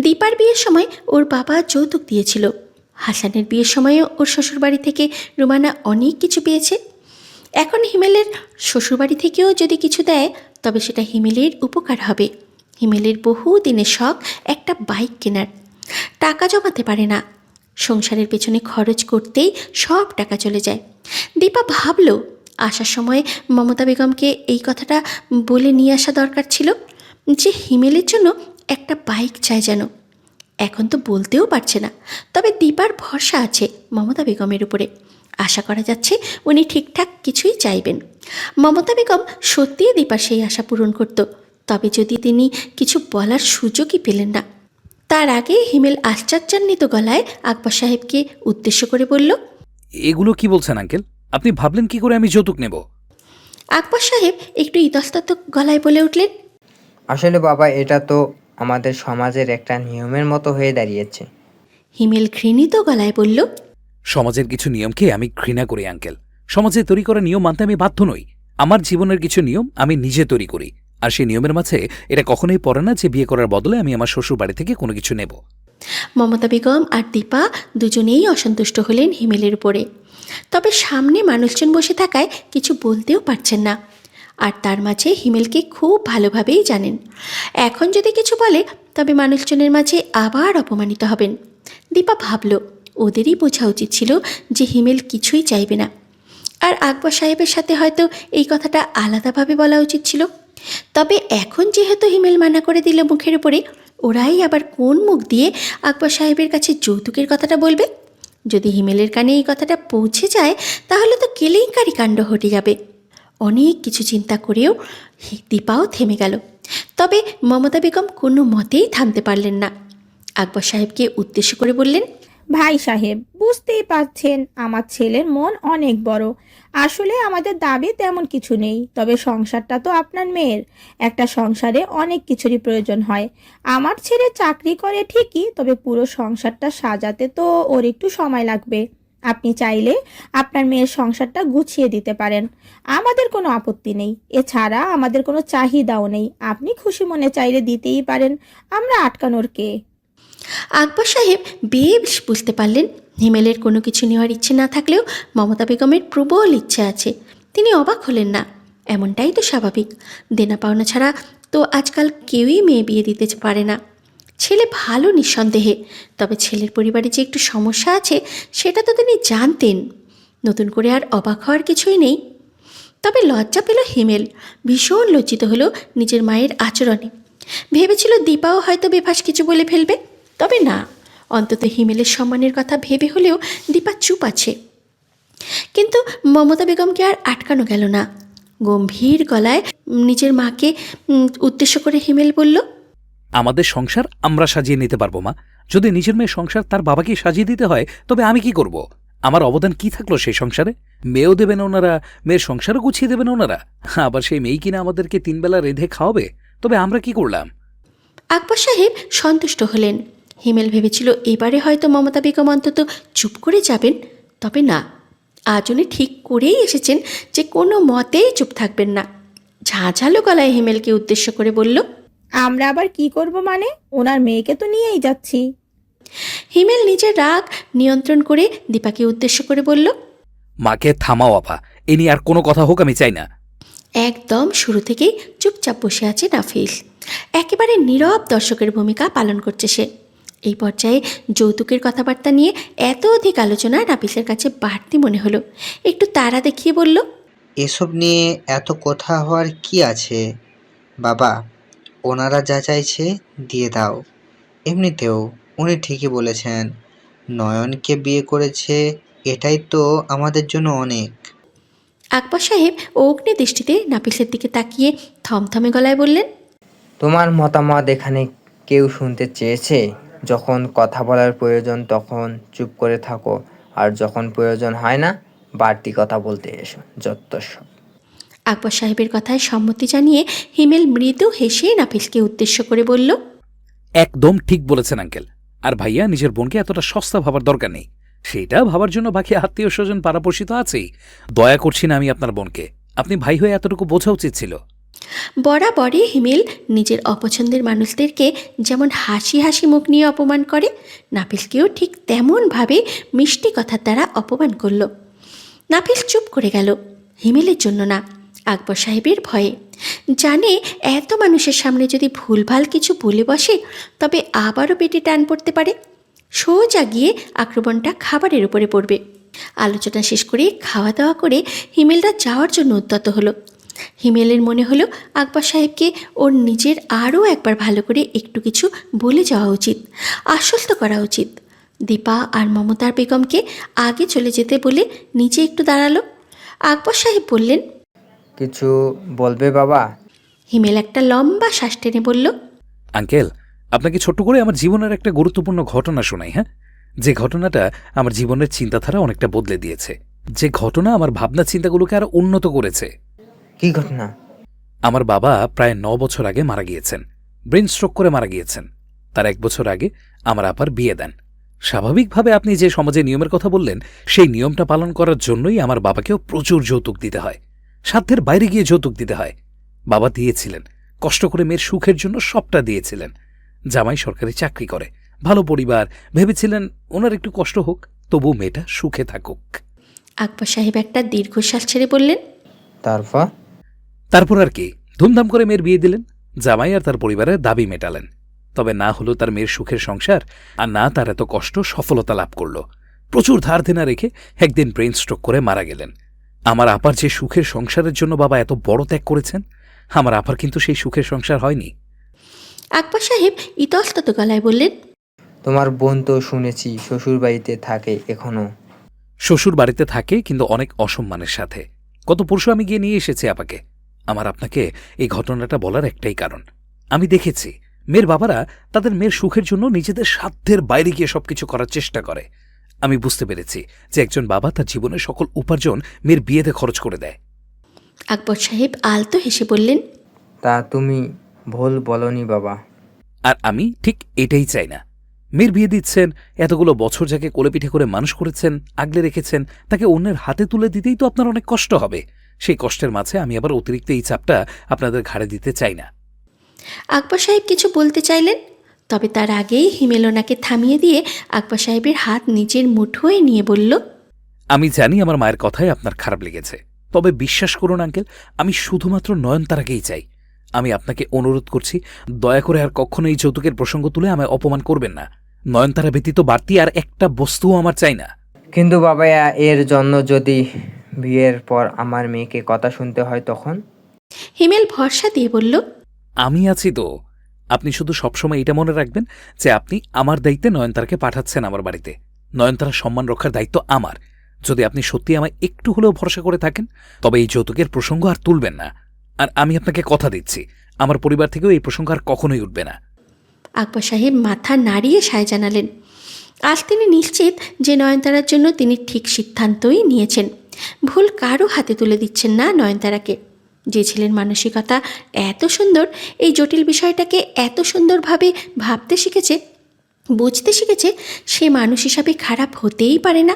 Speaker 2: দীপার বিয়ের সময় ওর বাবা যৌতুক দিয়েছিল। হাসানের বিয়ের সময়ও ওর শ্বশুরবাড়ি থেকে রুমানা অনেক কিছু পেয়েছে। এখন হিমেলের শ্বশুরবাড়ি থেকেও যদি কিছু দেয় তবে সেটা হিমেলের উপকার হবে। হিমেলের বহু দিনের শখ একটা বাইক কেনার। টাকা জমাতে পারে না, সংসারের পেছনে খরচ করতেই সব টাকা চলে যায়। দীপা ভাবল আসার সময় মমতা বেগমকে এই কথাটা বলে নিয়ে আসা দরকার ছিল যে হিমেলের জন্য একটা বাইক চাই যেন। এখন তো বলতেও পারছে না, তবে দীপার ভরসা আছে মমতা বেগমের উপরে। আশা করা যাচ্ছে উনি ঠিকঠাক কিছুই চাইবেন। মমতা বেগম সত্যিই দীপার সেই আশা পূরণ করত, তবে যদি তিনি কিছু বলার সুযোগই পেলেন না। তার আগে হিমেল আশ্চর্যান্বিত গলায় আকবর সাহেবকে উদ্দেশ্য করে বলল,
Speaker 5: এগুলো কি বলছেন আঙ্কেল? আপনি ভাবলেন কি করে আমি যৌতুক নেব?
Speaker 2: আকবর সাহেব একটু ইতস্তত গলায় বলে উঠলেন,
Speaker 1: আসলে বাবা, এটা তো আমাদের সমাজের একটা নিয়মের মতো হয়ে দাঁড়িয়েছে।
Speaker 2: হিমেল ঘৃণিত গলায় বলল,
Speaker 5: সমাজের কিছু নিয়মকে আমি ঘৃণা করি আঙ্কেল। সমাজে তৈরি করা নিয়ম মানতে আমি বাধ্য নই। আমার জীবনের কিছু নিয়ম আমি নিজে তৈরি করি, আর সেই নিয়মের মাঝে এটা কখনোই পড়ে না যে বিয়ে করার বদলে আমি আমার শ্বশুর বাড়ি থেকে কোনো কিছু নেব।
Speaker 2: মমতা বেগম আর দীপা দুজনেই অসন্তুষ্ট হলেন হিমেলের উপরে। তবে সামনে মানুষজন বসে থাকায় কিছু বলতেও পারছেন না। আর তার মাঝে হিমেলকে খুব ভালোভাবেই জানেন। এখন যদি কিছু বলে তবে মানুষজনের মাঝে আবার অপমানিত হবেন। দীপা ভাবল ওদেরই বোঝা উচিত ছিল যে হিমেল কিছুই চাইবে না। আর আকবর সাহেবের সাথে হয়তো এই কথাটা আলাদাভাবে বলা উচিত ছিল। তবে এখন যেহেতু হিমেল মানা করে দিল মুখের উপরে, ওরাই আবার কোন মুখ দিয়ে আকবর সাহেবের কাছে যৌতুকের কথাটা বলবে? যদি হিমেলের কানে এই কথাটা পৌঁছে যায় তাহলে তো কেলেঙ্কারি কাণ্ড ঘটে যাবে। অনেক কিছু চিন্তা করেও দীপাও থেমে গেল। তবে মমতা বেগম কোনো মতেই থামতে পারলেন না। আকবর সাহেবকে উদ্দেশ্য করে বললেন,
Speaker 4: ভাই সাহেব, বুঝতেই পারছেন আমার ছেলের মন অনেক বড়। আসলে আমাদের দাবি তেমন কিছু নেই, তবে সংসারটা তো আপনার মেয়ের। একটা সংসারে অনেক কিছুরই প্রয়োজন হয়। আমার ছেলে চাকরি করে ঠিকই, তবে পুরো সংসারটা সাজাতে তো ওর একটু সময় লাগবে। আপনি চাইলে আপনার মেয়ের সংসারটা গুছিয়ে দিতে পারেন, আমাদের কোনো আপত্তি নেই। এছাড়া আমাদের কোনো চাহিদাও নেই, আপনি খুশি মনে চাইলে দিতেই পারেন, আমরা আটকানোর কে?
Speaker 2: আকবর সাহেব বেশ বুঝতে পারলেন হিমেলের কোনো কিছু নেওয়ার ইচ্ছে না থাকলেও মমতা বেগমের প্রবল ইচ্ছে আছে। তিনি অবাক হলেন না, এমনটাই তো স্বাভাবিক। দেনা পাওনা ছাড়া তো আজকাল কেউই মেয়ে বিয়ে দিতে পারে না। ছেলে ভালো নিঃসন্দেহে, তবে ছেলের পরিবারে যে একটু সমস্যা আছে সেটা তো তিনি জানতেন। নতুন করে আর অবাক হওয়ার কিছুই নেই। তবে লজ্জা পেল হিমেল, ভীষণ লজ্জিত হলো নিজের মায়ের আচরণে। ভেবেছিল দীপাও হয়তো বেফাস কিছু বলে ফেলবে, তবে না, অন্তত হিমেলের সম্মানের কথা ভেবে হলেও দীপা চুপ আছে। কিন্তু মমতা বেগমকে আর আটকানো গেল না। গম্ভীর গলায় নিজের মাকে উদ্দেশ্য করে হিমেল বলল,
Speaker 5: আমাদের সংসার আমরা সাজিয়ে নিতে পারবো মা। যদি নিজের মেয়ের সংসার তার বাবাকে সাজিয়ে দিতে হয় তবে আমি কি করব? আমার অবদান কি থাকলো সেই সংসারে? মেয়েও দেবেন ওনারা, মেয়ের সংসারও গুছিয়ে দেবেন ওনারা, আবার সেই মেয়ে কিনা আমাদেরকে 3 বেলা রেঁধে খাওয়াবে। তবে আমরা কি করলাম?
Speaker 2: আকবর সাহেব সন্তুষ্ট হলেন। হিমেল ভেবেছিল এবারে হয়তো মমতা বেগম অন্তত চুপ করে যাবেন, তবে না, আজ উনি ঠিক করেই এসেছেন যে কোনো মতেই চুপ থাকবেন না। ঝাঁঝালো গলায় হিমেলকে উদ্দেশ্য করে বলল,
Speaker 4: আমরা আবার কি করব মানে? ওনার মেয়েকে তো নিয়েই যাচ্ছি।
Speaker 2: হিমেল নিজের রাগ নিয়ন্ত্রণ করে দীপাকে উদ্দেশ্য করে বলল,
Speaker 5: মাকে থামাও আপা, এ নিয়ে আর কোনো কথা হোক আমি চাই না।
Speaker 2: একদম শুরু থেকেই চুপচাপ বসে আছে নাফিস। একেবারে নীরব দর্শকের ভূমিকা পালন করছে সে। এই পর্যায়ে যৌতুকের কথাবার্তা নিয়ে এত অধিক আলোচনা নাফিসের কাছে বাড়তি মনে হলো। একটু তাড়া দেখিয়ে বলল,
Speaker 1: এসব নিয়ে এত কথা হওয়ার কি আছে বাবা? ওনারা যা চাইছে দিয়ে দাও। এমনিতেও উনি ঠিকই বলেছেন, নয়নকে বিয়ে করেছে, এটাই তো আমাদের জন্য অনেক।
Speaker 2: আকবর সাহেব অগ্নি দৃষ্টিতে নাফিসের দিকে তাকিয়ে থমথমে গলায় বললেন,
Speaker 1: তোমার মতামত এখানে কেউ শুনতে চেয়েছে? যখন কথা বলার প্রয়োজন তখন চুপ করে থাকো, আর যখন প্রয়োজন হয় না বাড়তি কথা বলতে এসো, যত্তসব।
Speaker 2: আকবর সাহেবের কথায় সম্মতি জানিয়ে হিমেল মৃদু হেসে নাফিসকে উদ্দেশ্য করে বলল,
Speaker 5: একদম ঠিক বলেছেন আঙ্কেল। আর ভাইয়া, নিজের বোনকে এতটা সস্তা ভাবার দরকার নেই। সেটা ভাবার জন্য বাকি আত্মীয় স্বজন পাড়াপড়শি তো আছেই। দয়া করছি না আমি আপনার বোনকে, আপনি ভাই হয়ে এতটুকু বোঝা উচিত ছিল।
Speaker 2: বরাবরই হিমেল নিজের অপছন্দের মানুষদেরকে যেমন হাসি হাসি মুখ নিয়ে অপমান করে, নাফিসকেও ঠিক তেমনভাবে মিষ্টি কথার দ্বারা অপমান করল। নাফিস চুপ করে গেল, হিমেলের জন্য না, আকবর সাহেবের ভয়ে। জানে এত মানুষের সামনে যদি ভুলভাল কিছু বলে বসে তবে আবারও পেটে টান পড়তে পারে। সোজা গিয়ে আক্রমণটা খাবারের উপরে পড়বে। আলোচনা শেষ করে খাওয়া দাওয়া করে হিমেলরা যাওয়ার জন্য উদ্যত হলো। হিমেলের মনে হলো আকবর সাহেবকে ওর নিজের আরও একবার ভালো করে একটু কিছু বলে যাওয়া উচিত, আশ্বস্ত করা উচিত। দীপা আর মমতার বেগমকে আগে চলে যেতে বলে নিচে একটু দাঁড়ালো। আকবর সাহেব বললেন,
Speaker 1: কিছু বলবে বাবা?
Speaker 2: হিমেল একটা লম্বা শ্বাস টেনে বলল,
Speaker 5: আঙ্কেল, আপনাকে ছোট্ট করে আমার জীবনের একটা গুরুত্বপূর্ণ ঘটনা শোনাই। হ্যাঁ, যে ঘটনাটা আমার জীবনের চিন্তাধারা অনেকটা বদলে দিয়েছে, যে ঘটনা আমার ভাবনা চিন্তাগুলোকে আরো উন্নত করেছে।
Speaker 1: কি ঘটনা?
Speaker 5: আমার বাবা প্রায় 9 বছর আগে মারা গিয়েছেন, ব্রেন স্ট্রোক করে মারা গিয়েছেন। তার 1 বছর আগে আমার আপার বিয়ে দেন। স্বাভাবিকভাবে আপনি যে সমাজে নিয়মের কথা বললেন, সেই নিয়মটা পালন করার জন্যই আমার বাবাকেও প্রচুর যৌতুক দিতে হয়, সাধ্যের বাইরে গিয়ে যৌতুক দিতে হয়। বাবা দিয়েছিলেন, কষ্ট করে মেয়ের সুখের জন্য সবটা দিয়েছিলেন। জামাই সরকারি চাকরি করে, ভালো পরিবার, ভেবেছিলেন ওনার একটু কষ্ট হোক, তবু মেয়েটা সুখে থাকুক।
Speaker 2: আকবর সাহেব একটা দীর্ঘশ্বাস ছেড়ে বললেন,
Speaker 5: তারপর আর কি, ধুমধাম করে মেয়ের বিয়ে দিলেন, জামাই আর তার পরিবারের দাবি মেটালেন। তবে না হলো তার মেয়ের সুখের সংসার, আর না তার এত কষ্ট সফলতা লাভ করল। প্রচুর ধার দেনা রেখে একদিন ব্রেন স্ট্রোক করে মারা গেলেন। আমার আপার যে সুখের সংসারের জন্য বাবা এত বড় ত্যাগ করেছেন, আমার আপার কিন্তু সেই সুখের সংসার হয়নি।
Speaker 2: আকবর সাহেব ইতস্তত গলায় বললেন,
Speaker 1: তোমার বোন তো শুনেছি শ্বশুর বাড়িতে থাকে এখনো।
Speaker 5: শ্বশুর বাড়িতে থাকে, কিন্তু অনেক অসম্মানের সাথে। গত পরশু আমি গিয়ে নিয়ে এসেছি আপাকে। আমার আপনাকে এই ঘটনাটা বলার একটাই কারণ, আমি দেখেছি মেয়ের বাবারা তাদের মেয়ের সুখের জন্য নিজেদের সাধ্যের বাইরে গিয়ে সবকিছু করার চেষ্টা করে। আমি বুঝতে পেরেছি যে একজন বাবা তার জীবনের সকল উপার্জন মেয়ের বিয়েতে খরচ করে দেয়।
Speaker 2: আকবর সাহেব আলতো হেসে বললেন,
Speaker 1: তা তুমি ভুল বলনি বাবা।
Speaker 5: আর আমি ঠিক এটাই চাই না। মেয়ের বিয়ে দিচ্ছেন, এতগুলো বছর যাকে কোলেপিঠে করে মানুষ করেছেন, আগলে রেখেছেন, তাকে অন্যের হাতে তুলে দিতেই তো আপনার অনেক কষ্ট হবে। সেই কষ্টের মাঝে আমি আবার অতিরিক্ত এই চাপটা আপনাদের ঘাড়ে দিতে চাই না।
Speaker 2: আকবর সাহেব কিছু বলতে চাইলেন, তবে তার আগেই হিমেল ওনাকে থামিয়ে দিয়ে আকবর সাহেবের হাত নিজের মুঠোয় নিয়ে বলল,
Speaker 5: আমি জানি আমার মায়ের কথায় আপনার খারাপ লেগেছে, তবে বিশ্বাস করুন আঙ্কেল, আমি শুধুমাত্র নয়নতারাকেই চাই। আমি আপনাকে অনুরোধ করছি, দয়া করে আর কখনো এই যৌতুকের প্রসঙ্গ তুলে আমায় অপমান করবেন না। নয়নতারা ব্যতীত বাড়তি আর একটা বস্তুও আমার চাই না।
Speaker 1: কিন্তু বাবা, এর জন্য যদি বিয়ের পর আমার মেয়েকে কথা শুনতে হয় তখন?
Speaker 2: হিমেল ভরসা দিয়ে বলল,
Speaker 5: আমি আছি তো। আপনি শুধু সবসময় এটা মনে রাখবেন যে আপনি আমার দায়িত্বে নয়নতারাকে পাঠাচ্ছেন আমার বাড়িতে। নয়নতারার সম্মান রক্ষার দায়িত্ব আমার। যদি আপনি সত্যি আমায় একটু হলেও ভরসা করে থাকেন, তবে এই যৌতুকের প্রসঙ্গ আর তুলবেন না। আর আমি আপনাকে কথা দিচ্ছি, আমার পরিবার থেকেও এই প্রসঙ্গ আর কখনোই উঠবে না।
Speaker 2: আকবর সাহেব মাথা নাড়িয়ে সায় জানালেন। আজ তিনি নিশ্চিত যে নয়নতারার জন্য তিনি ঠিক সিদ্ধান্তই নিয়েছেন। ভুল কারো হাতে তুলে দিচ্ছেন না নয়নতারাকে। যে ছেলের মানসিকতা এত সুন্দর, এই জটিল বিষয়টাকে এত সুন্দরভাবে ভাবতে শিখেছে, বুঝতে শিখেছে, সে মানুষ হিসাবে খারাপ হতেই পারে না।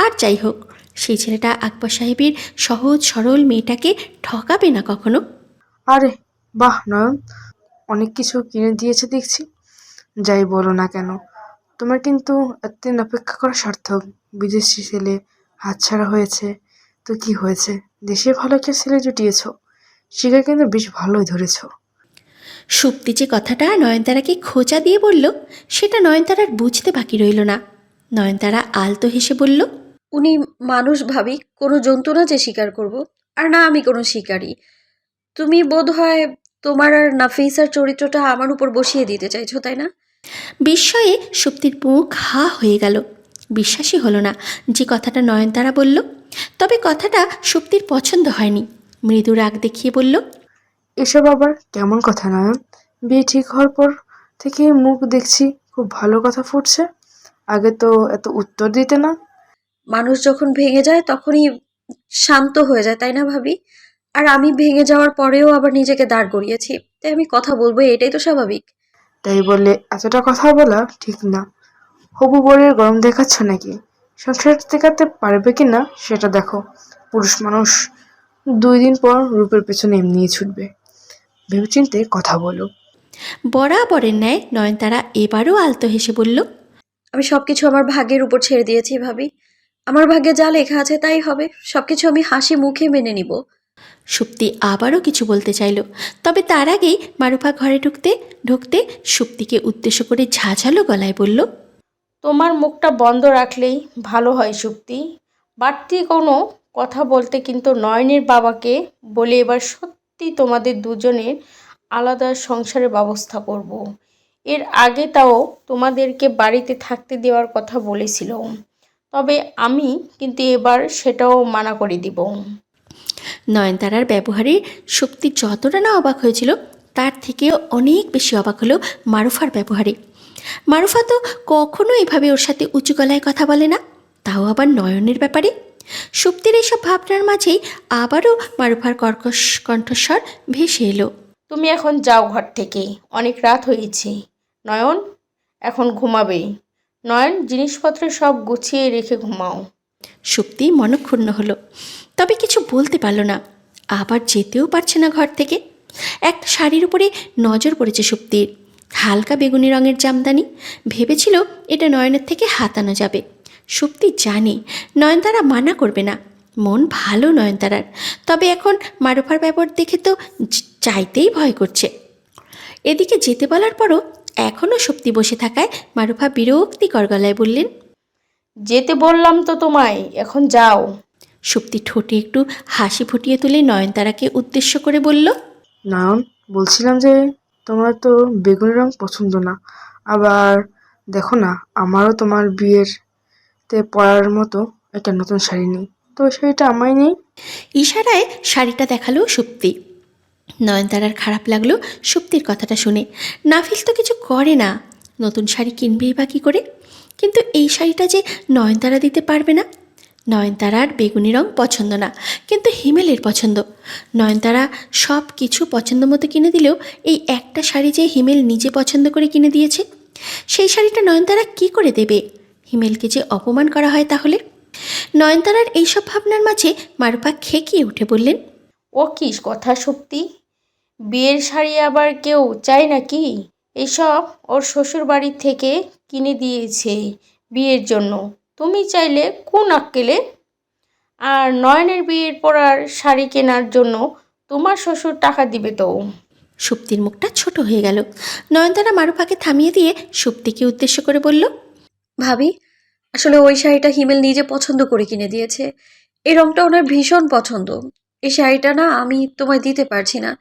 Speaker 2: আর যাই হোক, সেই ছেলেটা আকবর সাহেবের সহজ সরল মেয়েটাকে ঠকাবে না কখনো।
Speaker 11: আরে বাহ নয়ন, অনেক কিছু কিনে দিয়েছে দেখছি। যাই বলো না কেন, তোমার কিন্তু এতদিন অপেক্ষা করা সার্থক। বিদেশি ছেলে হাতছাড়া হয়েছে তো কি হয়েছে, দেশে ভালো একটা ছেলে জুটিয়েছ, শিখে কিন্তু বেশ ভালোই ধরেছ।
Speaker 2: সুপ্তি যে কথাটা নয়নতারাকে খোঁচা দিয়ে বলল, সেটা নয়নতারার বুঝতে বাকি রইল না। নয়নতারা আলতো হেসে বলল,
Speaker 9: উনি মানুষ ভাবি, কোনো জন্তু না যে শিকার করব। আর না আমি কোনো শিকারী। তুমি বোধ হয় তোমার আর নাফিসার চরিত্রটা আমার উপর বসিয়ে দিতে চাইছো, তাই না?
Speaker 2: বিস্ময়ে সুপ্তির মুখ হা হয়ে গেল। বিশ্বাসই হলো না যে কথাটা নয়নতারা বলল। তবে কথাটা সুপ্তির পছন্দ হয়নি। মৃদু রাগ দেখিয়ে বলল,
Speaker 11: এসব আবার কেমন কথা নয়ন? বিয়ে ঠিক হওয়ার পর থেকে মুখ দেখছি খুব ভালো কথা ফুটছে, আগে তো এত উত্তর দিতে না।
Speaker 9: মানুষ যখন ভেঙে যায় তখনই শান্ত হয়ে যায়, তাই না ভাবি? আর আমি ভেঙে যাওয়ার পরেও আবার নিজেকে দাঁড় করিয়েছি, তাই আমি কথা বলবো, এটাই তো স্বাভাবিক।
Speaker 11: তাই বলে এতটা কথা বলা ঠিক না। হবু বরের গরম দেখাচ্ছ নাকি? সংসার টেকাতে পারবে কি না সেটা দেখো। পুরুষ মানুষ 2 দিন পর রূপের পেছনে এমনিই ছুটবে। ভেবেচিন্তে কথা বলো।
Speaker 2: বরাবরের ন্যায় নয়নতারা এবারও আলতো হেসে বলল,
Speaker 9: আমি সবকিছু আমার ভাগ্যের উপর ছেড়ে দিয়েছি ভাবি। আমার ভাগ্যে যা লেখা আছে তাই হবে, সবকিছু আমি হাসি মুখে মেনে নিব।
Speaker 2: সুপ্তি আবারও কিছু বলতে চাইল, তবে তার আগেই মারুফা ঘরে ঢুকতে সুপ্তিকে উদ্দেশ্য করে ঝাঁঝালো গলায় বলল,
Speaker 3: তোমার মুখটা বন্ধ রাখলেই ভালো হয় সুপ্তি। বাড়তি কোনো কথা বলতে কিন্তু নয়নের বাবাকে বলে এবার সত্যি তোমাদের দুজনের আলাদা সংসারের ব্যবস্থা করব। এর আগে তাও তোমাদেরকে বাড়িতে থাকতে দেওয়ার কথা বলেছিল, তবে আমি কিন্তু এবার সেটাও মানা করে দিব।
Speaker 2: নয়নতারার ব্যবহারে সুপ্তি যতটা না অবাক হয়েছিল, তার থেকেও অনেক বেশি অবাক হলো মারুফার ব্যবহারে। মারুফা তো কখনো এভাবে ওর সাথে উঁচু গলায় কথা বলে না, তাও আবার নয়নের ব্যাপারে। সুপ্তির এইসব ভাবনার মাঝেই আবারও মারুফার কর্কশ কণ্ঠস্বর ভেসে এলো,
Speaker 3: তুমি এখন যাও ঘর থেকে, অনেক রাত হয়েছে। নয়ন এখন ঘুমাবে। নয়ন, জিনিসপত্র সব গুছিয়ে রেখে ঘুমাও।
Speaker 2: সুপ্তি মনক্ষুণ্ণ হলো, তবে কিছু বলতে পারল না। আবার যেতেও পারছে না ঘর থেকে। একটা শাড়ির উপরে নজর পড়েছে সুপ্তির, হালকা বেগুনি রঙের জামদানি। ভেবেছিল এটা নয়নের থেকে হাতানো যাবে। সুপ্তি জানে নয়নতারা মানা করবে না, মন ভালো নয়নতারার। তবে এখন মারুফার ব্যবহার দেখে তো চাইতেই ভয় করছে। এদিকে যেতে বলার পরও এখনও সুপ্তি বসে থাকায় মারুফা বিরক্তিকর গলায় বললেন,
Speaker 3: যেতে বললাম তো তোমায়, এখন যাও।
Speaker 2: সুপ্তি ঠোঁটে একটু হাসি ফুটিয়ে তুলে নয়নতারাকে উদ্দেশ্য করে বলল,
Speaker 11: নয়ন, বলছিলাম যে তোমার তো বেগুনি রং পছন্দ না। আবার দেখো না, আমারও তোমার বিয়েতে পরার মতো একটা নতুন শাড়ি নেই, তো শাড়িটা আমায় নেই।
Speaker 2: ইশারায় শাড়িটা দেখালো সুপ্তি। নয়নতারার খারাপ লাগলো সুপ্তির কথাটা শুনে। নাফিস তো কিছু করে না, নতুন শাড়ি কিনবেই বা কী করে? কিন্তু এই শাড়িটা যে নয়নতারা দিতে পারবে না। নয়নতারার বেগুনি রং পছন্দ না, কিন্তু হিমেলের পছন্দ। নয়নতারা সব কিছু পছন্দ মতো কিনে দিলেও এই একটা শাড়ি যে হিমেল নিজে পছন্দ করে কিনে দিয়েছে, সেই শাড়িটা নয়নতারা কী করে দেবে? হিমেলকে যে অপমান করা হয় তাহলে। নয়নতারার এইসব ভাবনার মাঝে মারুফা খেকিয়ে উঠে বললেন,
Speaker 3: ও কি কথা সুপ্তি? বিয়ের শাড়ি আবার কেউ চায় নাকি? এসব ওর শ্বশুর বাড়ি থেকে কিনে দিয়েছে বিয়ের জন্য। তুমি চাইলে কোন আক্কেলে? আর নয়নের বিয়ের পরার শাড়ি কেনার জন্য তোমার শ্বশুর টাকা দিবে তো।
Speaker 2: সুপ্তির মুখটা ছোট হয়ে গেল। নয়নতারা মারুফাকে থামিয়ে দিয়ে সুপ্তিকে উদ্দেশ্য করে বলল,
Speaker 9: ভাবি, আসলে ওই শাড়িটা হিমেল নিজে পছন্দ করে কিনে দিয়েছে। এই রংটা ওনার ভীষণ পছন্দ। এই শাড়িটা না আমি তোমায় দিতে পারছি না।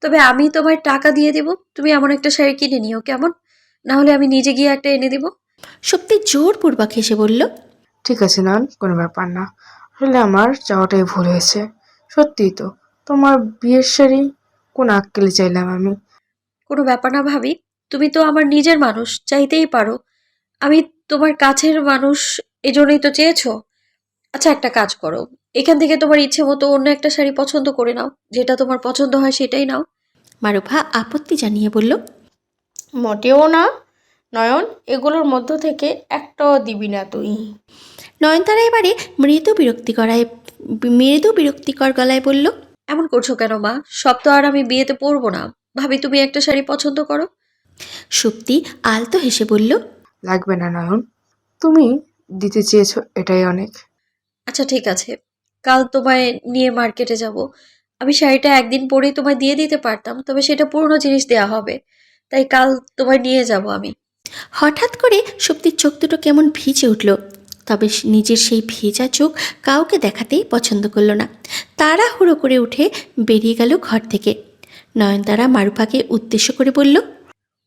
Speaker 9: তবে আমি তোমায় টাকা দিয়ে দেব, তুমি এমন একটা শাড়ি কিনে নিও, কেমন? না হলে আমি নিজে গিয়ে একটা এনে দেব।
Speaker 2: সত্যি জোরপূর্বক হেসে বলল,
Speaker 11: ঠিক আছে নয়ন, কোনো ব্যাপার না। আসলে আমার চাওয়াটাই ভুল হয়েছে। সত্যিই তো, তোমার বিয়ের শাড়ি কোন আক্কেলে চাইলাম আমি।
Speaker 9: কোনো ব্যাপার না ভাবি, তুমি তো আমার নিজের মানুষ, চাইতেই পারো। আমি তোমার কাছের মানুষ, এজন্যই তো চেয়েছো। আচ্ছা, একটা কাজ করো, এখান থেকে তোমার ইচ্ছে মতো অন্য একটা শাড়ি পছন্দ করে নাও, যেটা তোমার পছন্দ হয় সেটাই নাও।
Speaker 2: মারুফা আপত্তি জানিয়ে বলল,
Speaker 3: মোটেও না নয়ন, এগুলোর মধ্য থেকে একটাও দিবি না তুই।
Speaker 2: নয়নতারা এবারে মৃদু বিরক্তিকর গলায় বলল,
Speaker 9: এমন করছো কেন মা? সব তো আর আমি বিয়েতে পরবো না। ভাবি, তুমি একটা শাড়ি পছন্দ করো।
Speaker 2: সুপ্তি আলতো হেসে বলল,
Speaker 11: লাগবে না নয়ন, তুমি দিতে চেয়েছো এটাই অনেক।
Speaker 9: আচ্ছা ঠিক আছে, কাল তোমায় নিয়ে মার্কেটে যাব। আমি শাড়িটা একদিন পরেই তোমায় দিয়ে দিতে পারতাম, তবে সেটা পুরনো জিনিস দেয়া হবে, তাই কাল তোমায় নিয়ে যাব আমি।
Speaker 2: হঠাৎ করে সুপ্তির চোখ দুটো কেমন ভিজে উঠল। তবে নিজের সেই ভেজা চোখ কাউকে দেখাতেই পছন্দ করল না। তাড়াহুড়ো করে উঠে বেরিয়ে গেল ঘর থেকে। নয়নতারা মারুফাকে উদ্দেশ্য করে বলল,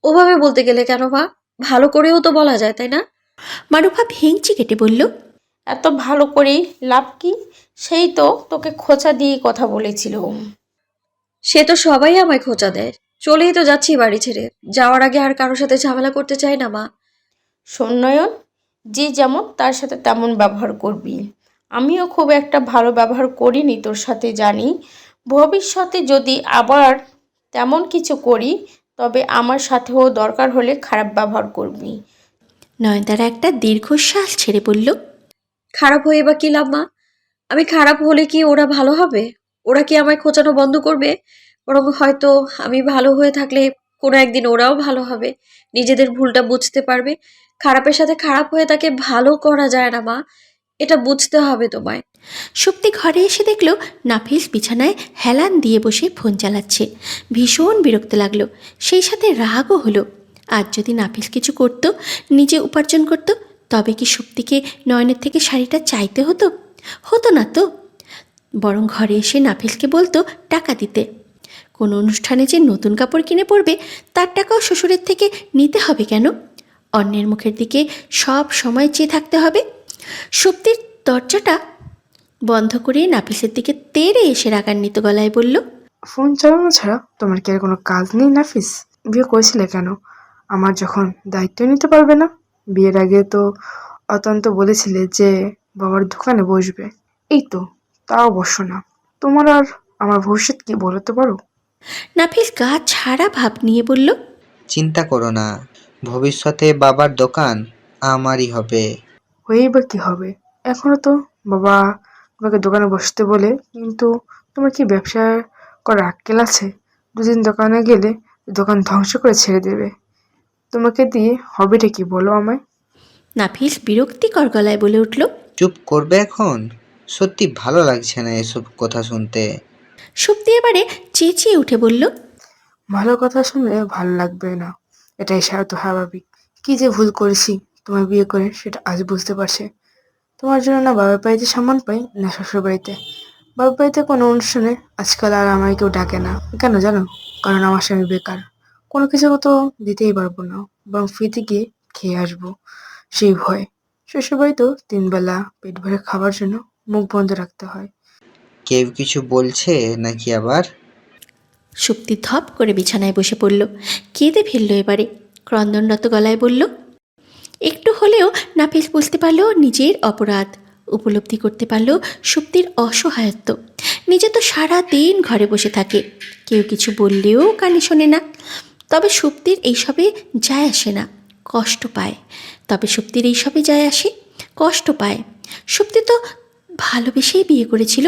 Speaker 9: ওভাবে বলতে গেলে কেন মা? ভালো করেও তো বলা যায়, তাই না?
Speaker 2: মারুফা ভেঙচি কেটে বলল,
Speaker 3: এত ভালো করেই লাভ কি? সেই তো তোকে খোঁচা দিয়ে কথা বলেছিল।
Speaker 9: সে তো সবাই আমায় খোঁচা দেয়। চলেই তো যাচ্ছি বাড়ি ছেড়ে, যাওয়ার আগে আর কারোর সাথে ঝামেলা করতে চাই না মা।
Speaker 3: শোন নয়ন, যে যেমন তার সাথে তেমন ব্যবহার করবি। আমিও খুব একটা ভালো ব্যবহার করিনি তোর সাথে, জানি। ভবিষ্যতে যদি আবার তেমন কিছু করি, তবে আমার সাথেও দরকার হলে খারাপ ব্যবহার করবি।
Speaker 2: নয়নতারা একটা দীর্ঘশ্বাস ছেড়ে বলল,
Speaker 9: খারাপ হয়ে বা কি লাভ মা? আমি খারাপ হলে কি ওরা ভালো হবে? ওরা কি আমায় খোঁচানো বন্ধ করবে? বরং হয়তো আমি ভালো হয়ে থাকলে কোনো একদিন ওরাও ভালো হবে, নিজেদের ভুলটা বুঝতে পারবে। খারাপের সাথে খারাপ হয়ে তাকে ভালো করা যায় না মা, এটা বুঝতে হবে তোমায়।
Speaker 2: সুপ্তি ঘরে এসে দেখল নাফিস বিছানায় হেলান দিয়ে বসে ফোন চালাচ্ছে। ভীষণ বিরক্ত লাগলো, সেই সাথে রাগও হলো। আজ যদি নাফিস কিছু করত, নিজে উপার্জন করত, তবে কি সুপ্তিকে নয়নের থেকে শাড়িটা চাইতে হতো? হতো না তো। বরং ঘরে এসে নাফিসকে বলতো টাকা দিতে। কোনো অনুষ্ঠানে যে নতুন কাপড় কিনে পরবে, তার টাকাও শ্বশুরের থেকে নিতে হবে কেন? অন্যের মুখের দিকে সব সময় চেয়ে থাকতে হবে? সুপ্তির দরজাটা বন্ধ করে নাফিসের দিকে তেড়ে এসে রাগান্বিত গলায় বলল,
Speaker 11: ফোন চালানো ছাড়া তোমার কি আর কোনো কাজ নেই নাফিস? বিয়ে করেছিলে কেন আমার যখন দায়িত্ব নিতে পারবে না? বিয়ের আগে তো অত্যন্ত বলেছিলে যে বাবার দোকানে বসবে, এই তো তাও বসো না। তোমার আর আমার ভবিষ্যৎ কি বলতে পারো?
Speaker 2: নাফিস গা ছাড়া ভাব নিয়ে বলল,
Speaker 1: চিন্তা করো না, ভবিষ্যতে বাবার দোকান আমারই হবে।
Speaker 11: হয়েই বা কি হবে? এখনো তো বাবা তোমাকে দোকানে বসতে বলে, কিন্তু তোমার কি ব্যবসা করার আক্কেল আছে? দুদিন দোকানে গেলে দোকান ধ্বংস করে ছেড়ে দেবে। তোমাকে দিয়ে হবেটা কি বলো আমায়?
Speaker 2: নাফিস বিরক্তিকর গলায় বলে উঠল।
Speaker 1: চুপ করবে এখন? সত্যি ভালো লাগছে না এসব কথা শুনতে।
Speaker 2: সুপ্তি এবারে চেঁচিয়ে উঠে বলল,
Speaker 11: ভালো কথা শুনলে ভালো লাগবে না, এটাই তো স্বাভাবিক। কি যে ভুল করেছি তোমার বিয়ে করে সেটা আজ বুঝতে পারছি। তোমার জন্য না বাবার বাড়িতে সম্মান পাই, না শ্বশুর বাড়িতে। বাবার বাড়িতে কোনো অনুষ্ঠানে আজকাল আর আমায় কেউ ডাকে না, কেন জানো? কারণ আমার স্বামী বেকার, কোনো কিছু তো দিতেই পারবো না, বরং ফ্রিতে গিয়ে খেয়ে আসবো সেই ভয়। শ্বশুর বাড়িতেও 3 বেলা পেট ভরে খাবার জন্য মুখ বন্ধ রাখতে হয়।
Speaker 1: কেউ কিছু বলছে নাকি আবার?
Speaker 2: সুপ্তি ধপ করে বিছানায় বসে পড়ল, কেঁদে ফেলল এবারে। ক্রন্দনরত গলায় বলল, একটু হলেও নাফিস বুঝতে পারল নিজের অপরাধ, উপলব্ধি করতে পারল সুপ্তির অসহায়ত্ব। নিজে তো সারা দিন ঘরে বসে থাকে, কেউ কিছু বললেও কানে শোনে না। তবে সুপ্তির এইসবে যায় আসে না, কষ্ট পায়। তবে সুপ্তির এইসবে যায় আসে, কষ্ট পায়। সুপ্তি তো ভালোবেসেই বিয়ে করেছিল,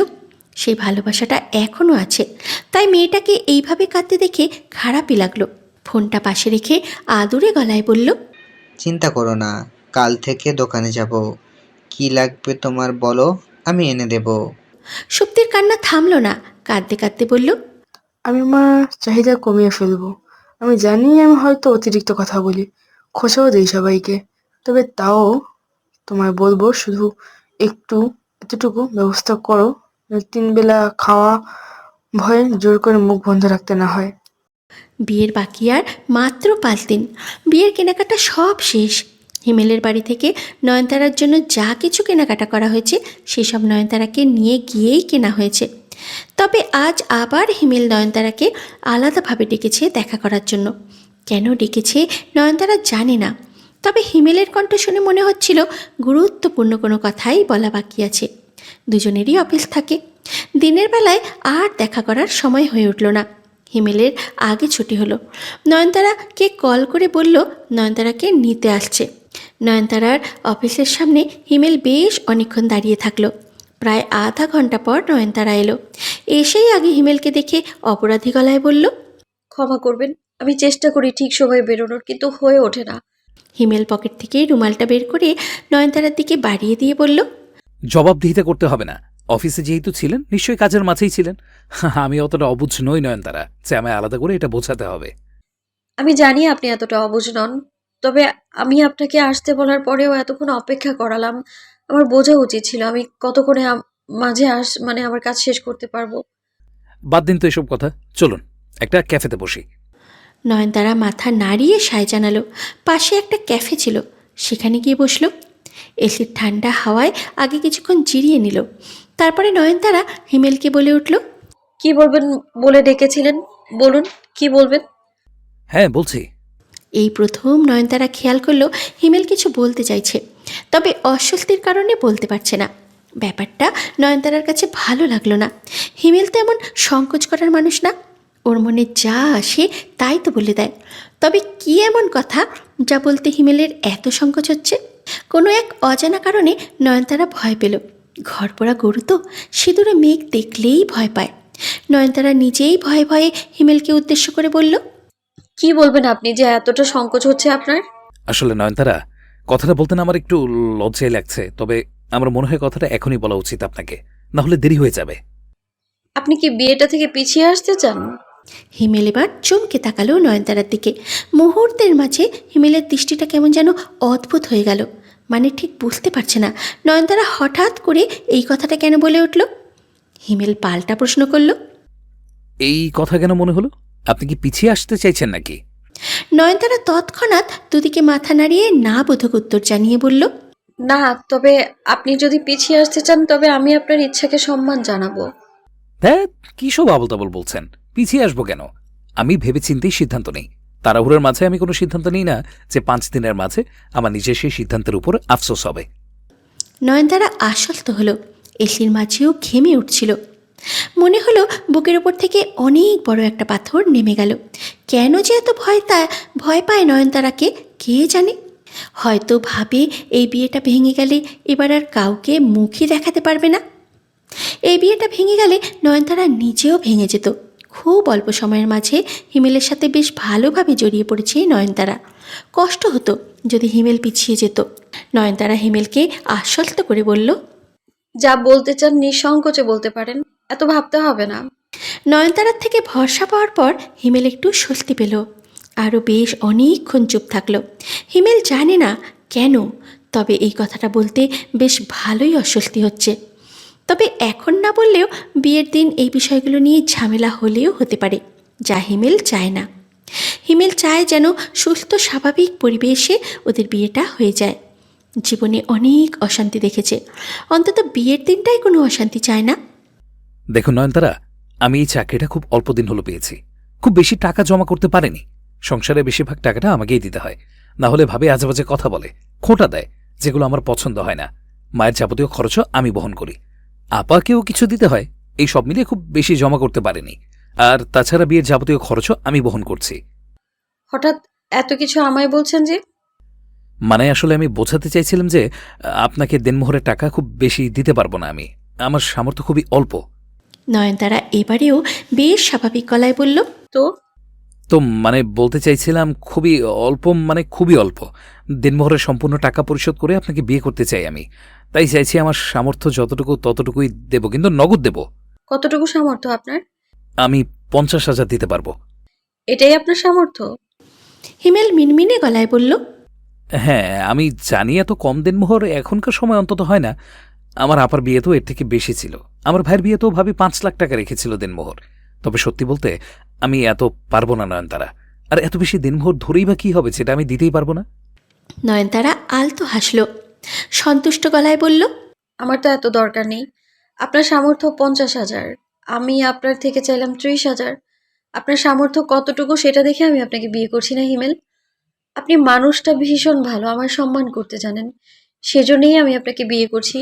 Speaker 2: সেই ভালোবাসাটা এখনও আছে। তাই মেয়েটাকে এইভাবে কাঁদতে দেখে খারাপই লাগলো। ফোনটা পাশে রেখে আদুরে গলায় বলল,
Speaker 1: চিন্তা করো না, কাল থেকে দোকানে যাব। কি লাগবে তোমার বলো, আমি এনে দেব।
Speaker 2: সুপ্তির কান্না থামলো না, কাঁদতে কাঁদতে বলল,
Speaker 11: আমি আমার চাহিদা কমিয়ে ফেলবো। আমি জানি আমি হয়তো অতিরিক্ত কথা বলি, খোঁচাও দিই সবাইকে, তবে তাও তোমায় বলবো শুধু একটু এতটুকু ব্যবস্থা করো, 3 বেলা খাওয়া ভয়ে জোর করে মুখ বন্ধ রাখতে না হয়।
Speaker 2: বিয়ের বাকি আর মাত্র 5 দিন। বিয়ের কেনাকাটা সব শেষ। হিমেলের বাড়ি থেকে নয়নতারার জন্য যা কিছু কেনাকাটা করা হয়েছে সেসব নয়নতারাকে নিয়ে গিয়েই কেনা হয়েছে। তবে আজ আবার হিমেল নয়নতারাকে আলাদাভাবে ডেকেছে দেখা করার জন্য। কেন ডেকেছে নয়নতারা জানে না, তবে হিমেলের কণ্ঠ শুনে মনে হচ্ছিল গুরুত্বপূর্ণ কোনো কথাই বলা বাকি আছে। দুজনেরই অফিস থাকে। দিনের বেলায় আর দেখা করার সময় হয়ে উঠল না। হিমেলের আগে ছুটি হলো। নয়নতারাকে কল করে বলল নয়নতারাকে নিতে আসছে। নয়নতারার অফিসের সামনে হিমেল বেশ অনেকক্ষণ দাঁড়িয়ে থাকলো। প্রায় আধা ঘন্টা পর নয়নতারা এলো। এসেই আগে হিমেলকে দেখে অপরাধী গলায় বলল,
Speaker 9: ক্ষমা করবেন, আমি চেষ্টা করি ঠিক সময়ে বেরোনোর, কিন্তু হয়ে ওঠে না।
Speaker 2: হিমেল পকেট থেকে রুমালটা বের করে নয়নতারার দিকে বাড়িয়ে দিয়ে বলল,
Speaker 5: জবাবদিহিতা করতে হবে না। অফিসে যেহেতু ছিলেন নিশ্চয়ই কাজের মাঝেই ছিলেন। আমি অতটা অবুঝ নই নয়নতারা যে আমায় আলাদা করে এটা বোঝাতে হবে।
Speaker 9: আমি জানি আপনি এতটা অবুঝ নন, তবে আমি আপনাকে আসতে বলার পরেও এতক্ষণ অপেক্ষা করালাম। আমার বোঝা উচিত ছিল আমি কতক্ষণে মাঝে মানে আমার কাজ শেষ করতে পারবো।
Speaker 5: বাদ দিন তো এসব কথা, চলুন একটা ক্যাফেতে বসি।
Speaker 2: নয়নতারা মাথা নাড়িয়ে সায় জানালো। পাশে একটা ক্যাফে ছিল, সেখানে গিয়ে বসলো। এসির ঠান্ডা হাওয়ায় আগে কিছুক্ষণ জিরিয়ে নিল। তারপরে নয়নতারা হিমেলকে বলে উঠল,
Speaker 9: কি বলবেন বলে ডেকেছিলেন, বলুন কি বলবেন।
Speaker 5: হ্যাঁ বলছি।
Speaker 2: এই প্রথম নয়নতারা খেয়াল করলো হিমেল কিছু বলতে চাইছে, তবে অস্বস্তির কারণে বলতে পারছে না। ব্যাপারটা নয়নতারার কাছে ভালো লাগলো না। হিমেল তো এমন সংকোচ করার মানুষ না। ওর মনে যা আসে তাই তো বলে দেয়। তবে কি এমন কথা যা বলতে হিমেলের এত সংকোচ হচ্ছে? কোনো এক অজানা কারণে নয়নতারা ভয় পেল। ঘরপোড়া গরু তো, সিঁদুরে মেঘ দেখলেই ভয় পায়। নয়নতারা নিজেই ভয়ে ভয়ে হিমেলকে উদ্দেশ্য করে বলল,
Speaker 9: কি বলবেন আপনি যে এতটা সংকোচ হচ্ছে আপনার?
Speaker 5: আসলে নয়নতারা, কথাটা বলতে না আমার একটু লজ্জাই লাগছে, তবে আমার মনে হয় কথাটা এখনই বলা উচিত আপনাকে, না হলে দেরি হয়ে যাবে।
Speaker 9: আপনি কি বিয়েটা থেকে পিছিয়ে আসতে চান?
Speaker 2: হিমেল এবার চমকে তাকালো নয়নতারার দিকে। মুহূর্তের মাঝে হিমেলের দৃষ্টিটা কেমন যেন অদ্ভুত হয়ে গেল। মানে ঠিক বুঝতে পারছে না নয়নতারা হঠাৎ করে এই কথাটা কেন বলে উঠল। হিমেল পাল্টা প্রশ্ন করল,
Speaker 5: এই কথা কেন মনে হলো? আপনি কি পিছিয়ে আসতে চাইছেন নাকি?
Speaker 2: নয়নতারা তৎক্ষণাৎ দুদিকে মাথা নাড়িয়ে না বোধক উত্তর জানিয়ে বলল,
Speaker 9: না, তবে আপনি যদি পিছিয়ে আসতে চান তবে আমি আপনার ইচ্ছাকে সম্মান জানাবো।
Speaker 5: ধ্যাৎ, কি সব আবল তাবল বলছেন? পিছিয়ে আসবো কেন? আমি ভেবেচিন্তেই সিদ্ধান্ত নেই। তাড়াহুড়োর মাঝে আমি কোনো সিদ্ধান্ত নিই না যে 5 দিনের মাঝে আমার নিজের সেই সিদ্ধান্তের উপর আফসোস হবে।
Speaker 2: নয়নতারা আশ্বস্ত হলো। এসির মাঝেও ঘেমে উঠছিল। মনে হলো বুকের ওপর থেকে অনেক বড় একটা পাথর নেমে গেল। কেন যে এত ভয় পায় নয়নতারাকে কে জানে। হয়তো ভাবে এই বিয়েটা ভেঙে গেলে এবার আর কাউকে মুখই দেখাতে পারবে না। এই বিয়েটা ভেঙে গেলে নয়নতারা নিজেও ভেঙে যেত। খুব অল্প সময়ের মাঝে হিমেলের সাথে বেশ ভালোভাবে জড়িয়ে পড়েছে নয়নতারা। কষ্ট হতো যদি হিমেল পিছিয়ে যেত। নয়নতারা হিমেলকে আশ্বস্ত করে বলল,
Speaker 9: যা বলতে চান নিঃসংকোচে বলতে পারেন, এত ভাবতে হবে না।
Speaker 2: নয়নতারার থেকে ভরসা পাওয়ার পর হিমেল একটু স্বস্তি পেল। আরও বেশ অনেকক্ষণ চুপ থাকলো। হিমেল জানে না কেন, তবে এই কথাটা বলতে বেশ ভালোই অস্বস্তি হচ্ছে। তবে এখন না বললেও বিয়ের দিন এই বিষয়গুলো নিয়ে ঝামেলা হলেও হতে পারে, যা হিমেল চায় না। হিমেল চায় যেন সুস্থ স্বাভাবিক পরিবেশে ওদের বিয়েটা হয়ে যায়। জীবনে অনেক অশান্তি দেখেছে, অন্তত বিয়ের দিনটাই কোনো অশান্তি চায় না।
Speaker 5: দেখুন নয়নতারা, আমি এই চাকরিটা খুব অল্প দিন হলো পেয়েছি। খুব বেশি টাকা জমা করতে পারিনি। সংসারে বেশিরভাগ টাকাটা আমাকেই দিতে হয়, না হলে ভাবে আজেবাজে কথা বলে, খোঁটা দেয়, যেগুলো আমার পছন্দ হয় না। মায়ের যাবতীয় খরচও আমি বহন করি, আপাকেও কিছু দিতে হয়। এই সব মিলিয়ে খুব বেশি জমা করতে পারিনি। আর তাছাড়া বিয়ের যাবতীয় খরচও আমি বহন করছি।
Speaker 9: হঠাৎ এত কিছু আমায় বলছেন যে?
Speaker 5: মানে আসলে আমি বোঝাতে চাইছিলাম যে আপনাকে দেনমোহরের টাকা খুব বেশি দিতে পারবো না আমি। আমার সামর্থ্য খুবই অল্প।
Speaker 2: নয়নতারা এবারেও বেশ স্বাভাবিক গলায় বলল,
Speaker 5: তো মানে বলতে চাইছিলাম খুবই অল্প, মানে খুবই অল্প। দেনমোহরের সম্পূর্ণ টাকা পরিশোধ করে আপনাকে বিয়ে করতে চাই আমি। তাই চাইছি আমার সামর্থ্য যতটুকু ততটুকুই দেব, কিন্তু নগদ দেব।
Speaker 9: কতটুকু সামর্থ্য আপনার?
Speaker 5: আমি 50,000 দিতে পারবো।
Speaker 9: এটাই আপনার সামর্থ্য?
Speaker 2: হিমেল মিনমিনে গলায় বলল,
Speaker 5: হ্যাঁ, আমি জানি এত কম দেনমোহর এখনকার সময় অন্তত হয় না। আমার আপার বিয়েতেও এর থেকে বেশি ছিল। আমার ভাইয়ের বিয়েতেও ভাবি 5 লাখ টাকা রেখেছিল দেনমোহর। তবে সত্যি বলতে আমি এত পারবো না নয়নতারা। আর এত বেশি দিনভর ধরেই বা কী হবে, যেটা আমি দিতেই পারবো না।
Speaker 2: নয়নতারা আলতো হাসল, সন্তুষ্ট গলায় বলল,
Speaker 9: আমার তো এত দরকার নেই। আপনার সামর্থ্য 50,000, আমি আপনার থেকে চাইলাম 30,000। আপনার সামর্থ্য কতটুকু সেটা দেখে আমি আপনাকে বিয়ে করছি না হিমেল। আপনি মানুষটা ভীষণ ভালো, আমার সম্মান করতে জানেন, সেজন্যই আমি আপনাকে বিয়ে করছি।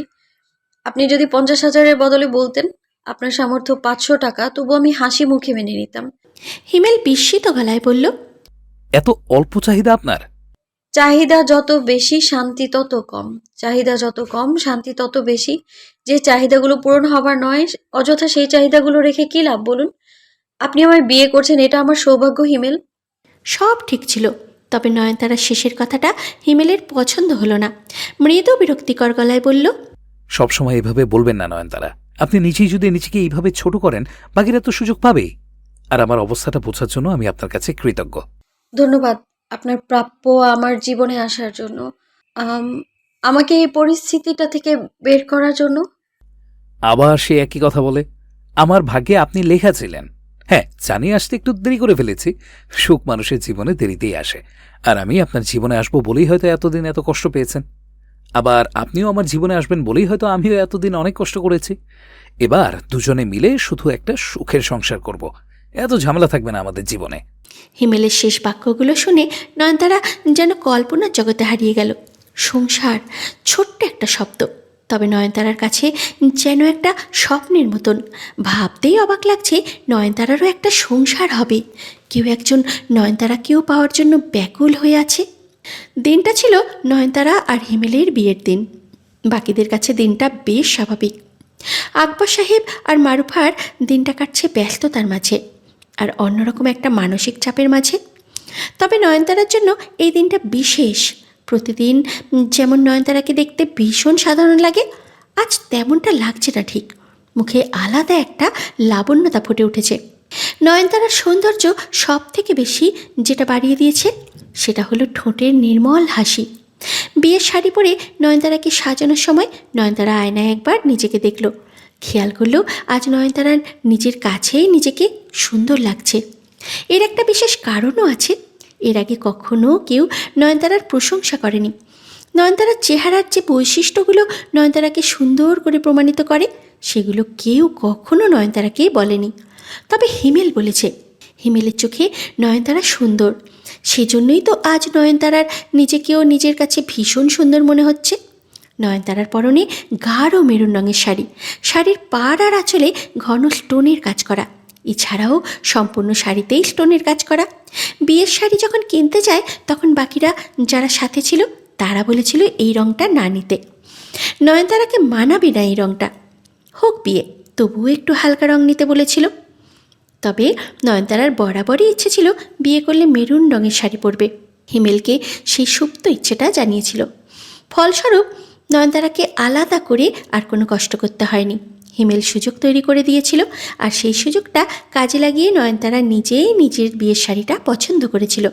Speaker 9: আপনি যদি 50,000-এর বদলে বলতেন আপনার সামর্থ্য 500 টাকা, তবু আমি হাসি মুখে মেনে নিতাম।
Speaker 2: হিমেল বিস্মিত গলায় বলল,
Speaker 5: এত অল্প চাহিদা আপনার?
Speaker 9: চাহিদা যত বেশি শান্তি তত কম, চাহিদা যত কম শান্তি তত বেশি। যে চাহিদাগুলো পূরণ হবার নয়, অযথা সেই চাহিদাগুলো রেখে কি লাভ বলুন? আপনি আমায় বিয়ে করছেন, এটা আমার সৌভাগ্য হিমেল।
Speaker 2: সব ঠিক ছিল, তবে নয়নতারার শেষের কথাটা হিমেলের পছন্দ হলো না। মৃদু বিরক্তিকর গলায় বলল,
Speaker 5: সবসময় এভাবে বলবেন না নয়নতারা। আপনি নিজেই যদি নিজেকে এইভাবে ছোট করেন, বাকিরা তো সুযোগ পাবেই। আর আমার অবস্থাটা বোঝার জন্য আমি আপনার কাছে কৃতজ্ঞ।
Speaker 9: ধন্যবাদ আপনার প্রাপ্য আমার জীবনে আসার জন্য, আমাকে এই পরিস্থিতিটা থেকে বের করার জন্য।
Speaker 5: আবার সে একই কথা বলে। আমার ভাগ্যে আপনি লেখা ছিলেন। হ্যাঁ, জানি আসতে একটু দেরি করে ফেলেছি। সুখ মানুষের জীবনে দেরিতেই আসে। আর আমি আপনার জীবনে আসবো বলেই হয়তো এতদিন এত কষ্ট পেয়েছেন। আবার আপনিও আমার জীবনে আসবেন বলেই হয়তো আমিও এতদিন অনেক কষ্ট করেছি। এবার দুজনে মিলে শুধু একটা সুখের সংসার করব। এত ঝামেলা থাকবে না আমাদের জীবনে।
Speaker 2: হিমেলের শেষ বাক্যগুলো শুনে নয়নতারা যেন কল্পনার জগতে হারিয়ে গেল। সংসার, ছোট্ট একটা শব্দ, তবে নয়নতারার কাছে যেন একটা স্বপ্নের মতন। ভাবতেই অবাক লাগছে, নয়নতারারও একটা সংসার হবে। কেউ একজন নয়নতারাকেও পাওয়ার জন্য ব্যাকুল হয়ে আছে। দিনটা ছিল নয়নতারা আর হিমেলের বিয়ের দিন। বাকিদের কাছে দিনটা বেশ স্বাভাবিক। আকবর সাহেব আর মারুফার দিনটা কাটছে ব্যস্ততার মাঝে আর অন্যরকম একটা মানসিক চাপের মাঝে। তবে নয়নতারার জন্য এই দিনটা বিশেষ। প্রতিদিন যেমন নয়নতারাকে দেখতে ভীষণ সাধারণ লাগে, আজ তেমনটা লাগছে না ঠিক। মুখে আলাদা একটা লাবণ্যতা ফুটে উঠেছে। নয়নতারার সৌন্দর্য সব থেকে বেশি যেটা বাড়িয়ে দিয়েছে সেটা হলো ঠোঁটের নির্মল হাসি। বিয়ের শাড়ি পরে নয়নতারাকে সাজানোর সময় নয়নতারা আয়নায় একবার নিজেকে দেখল। খেয়াল করলো আজ নয়নতারার নিজের কাছেই নিজেকে সুন্দর লাগছে। এর একটা বিশেষ কারণও আছে। এর আগে কখনো কেউ নয়নতারার প্রশংসা করেনি। নয়নতারার চেহারার যে বৈশিষ্ট্যগুলো নয়নতারাকে সুন্দর করে প্রমাণিত করে, সেগুলো কেউ কখনো নয়নতারাকে বলেনি। তবে হিমেল বলেছে। হিমেলের চোখে নয়নতারা সুন্দর, সেজন্যই তো আজ নয়নতারার নিজেকেও নিজের কাছে ভীষণ সুন্দর মনে হচ্ছে। নয়নতারার পরনে গাঢ় মেরুন রঙের শাড়ি, শাড়ির পাড় আর আঁচলে ঘন স্টোনের কাজ করা, এছাড়াও সম্পূর্ণ শাড়িতেই স্টোনের কাজ করা। বিয়ের শাড়ি যখন কিনতে যায় তখন বাকিরা যারা সাথে ছিল তারা বলেছিল এই রঙটা না নিতে, নয়নতারাকে মানাবে না এই রঙটা। হোক বিয়ে, তবুও একটু হালকা রঙ নিতে বলেছিল। তবে নয়নতারার বরাবরই ইচ্ছে ছিল বিয়ে করলে মেরুন রঙের শাড়ি পরবে। হিমেলকে সেই সুপ্ত ইচ্ছেটা জানিয়েছিল। ফলস্বরূপ নয়নতারাকে আলাদা করে আর কোনো কষ্ট করতে হয়নি। হিমেল সুযোগ তৈরি করে দিয়েছিল, আর সেই সুযোগটা কাজে লাগিয়ে নয়নতারা নিজেই নিজের বিয়ের শাড়িটা পছন্দ করেছিল।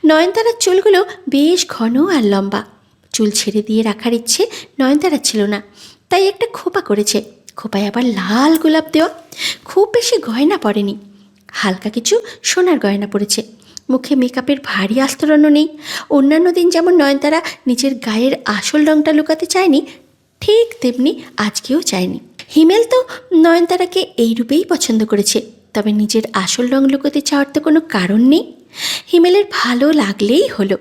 Speaker 2: নয়নতারার চুলগুলো বেশ ঘন আর লম্বা। চুল ছেড়ে দিয়ে রাখার ইচ্ছে নয়নতারার ছিল না, তাই একটা খোপা করেছে। খোপায় আবার লাল গোলাপ দেওয়া। খুব বেশি গয়না পরেনি, হালকা কিছু সোনার গয়না পরেছে। মুখে মেকআপের ভারী আস্তরণও নেই। অন্যান্য দিন যেমন নয়নতারা নিজের গায়ের আসল রঙটা লুকাতে চায়নি, ঠিক তেমনি আজকেও চায়নি। হিমেল তো নয়নতারাকে এই রূপেই পছন্দ করেছে, তবে নিজের আসল রং লুকোতে চাওয়ার তো কোনো কারণ নেই। হিমেলের ভালো লাগলেই হলো।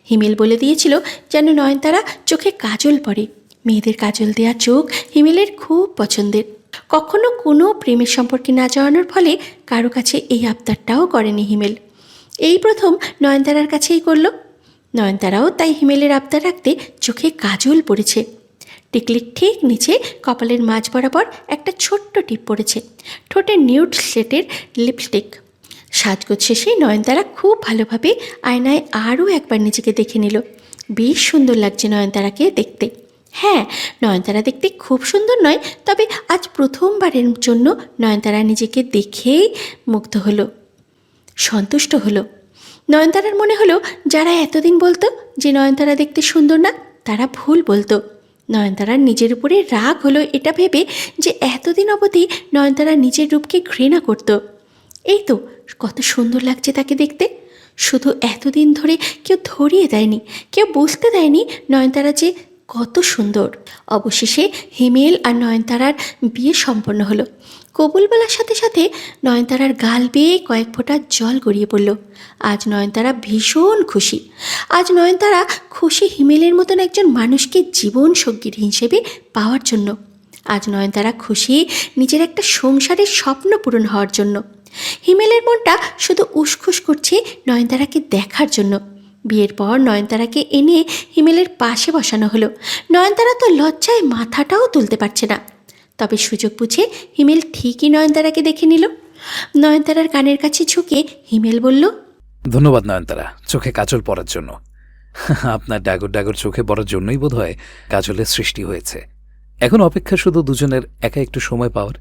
Speaker 2: হিমেল বলে দিয়েছিল যেন নয়নতারা চোখে কাজল পরে। মেয়েদের কাজল দেওয়া চোখ হিমেলের খুব পছন্দের। কখনো কোনো প্রেমের সম্পর্কে না যাওয়ানোর ফলে কারো কাছে এই আবদারটাও করেনি হিমেল। এই প্রথম নয়নতারার কাছেই করল। নয়নতারাও তাই হিমেলের আবদার রাখতে চোখে কাজল পড়েছে। টিকলির ঠিক নিচে কপালের মাঝ বরাবর একটা ছোট্ট টিপ পড়েছে। ঠোঁটে নিউড স্লেটের লিপস্টিক। সাজগোজ শেষে নয়নতারা খুব ভালোভাবে আয়নায় আরও একবার নিজেকে দেখে নিল। বেশ সুন্দর লাগছে নয়নতারাকে দেখতে। হ্যাঁ, নয়নতারা দেখতে খুব সুন্দর নয়, তবে আজ প্রথমবারের জন্য নয়নতারা নিজেকে দেখেই মুগ্ধ হলো, সন্তুষ্ট হলো। নয়নতারার মনে হলো যারা এতদিন বলতো যে নয়নতারা দেখতে সুন্দর না, তারা ভুল বলতো। নয়নতারার নিজের উপরে রাগ হলো এটা ভেবে যে এতদিন অবধি নয়নতারা নিজের রূপকে ঘৃণা করত। এই তো কত সুন্দর লাগছে তাকে দেখতে, শুধু এতদিন ধরে কেউ ধরিয়ে দেয়নি, কেউ বুঝতে দেয়নি নয়নতারা যে কত সুন্দর। অবশেষে হিমেল আর নয়নতারার বিয়ে সম্পন্ন হলো। কবুল বলার সাথে সাথে নয়নতারার গাল বেয়ে কয়েক ফোঁটা জল গড়িয়ে পড়ল। আজ নয়নতারা ভীষণ খুশি। আজ নয়নতারা খুশি হিমেলের মতন একজন মানুষকে জীবন সঙ্গী হিসেবে পাওয়ার জন্য। আজ নয়নতারা খুশি নিজের একটা সংসারের স্বপ্ন পূরণ হওয়ার জন্য। হিমেলের মনটা শুধু উসখুস করছে নয়নতারাকে দেখার জন্য। বিয়ের পর নয়নতারাকে এনে হিমেলের পাশে বসানো হলো। নয়নতারা তো লজ্জায় মাথাটাও তুলতে পারছে না। তবে সুযোগ বুঝে হিমেল ঠিকই নয়নতারাকে দেখে নিল। নয়নতারার কানের কাছে ঝুঁকে হিমেল বলল,
Speaker 5: ধন্যবাদ নয়নতারা, চোখে কাজল পরার জন্য। আপনার ডাগর ডাগর চোখে পড়ার জন্যই বোধহয় কাজলের সৃষ্টি হয়েছে। এখন অপেক্ষা শুধু দুজনের একা একটু সময় পাওয়ার,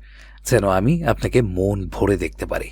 Speaker 5: যেন আমি আপনাকে মন ভরে দেখতে পারি।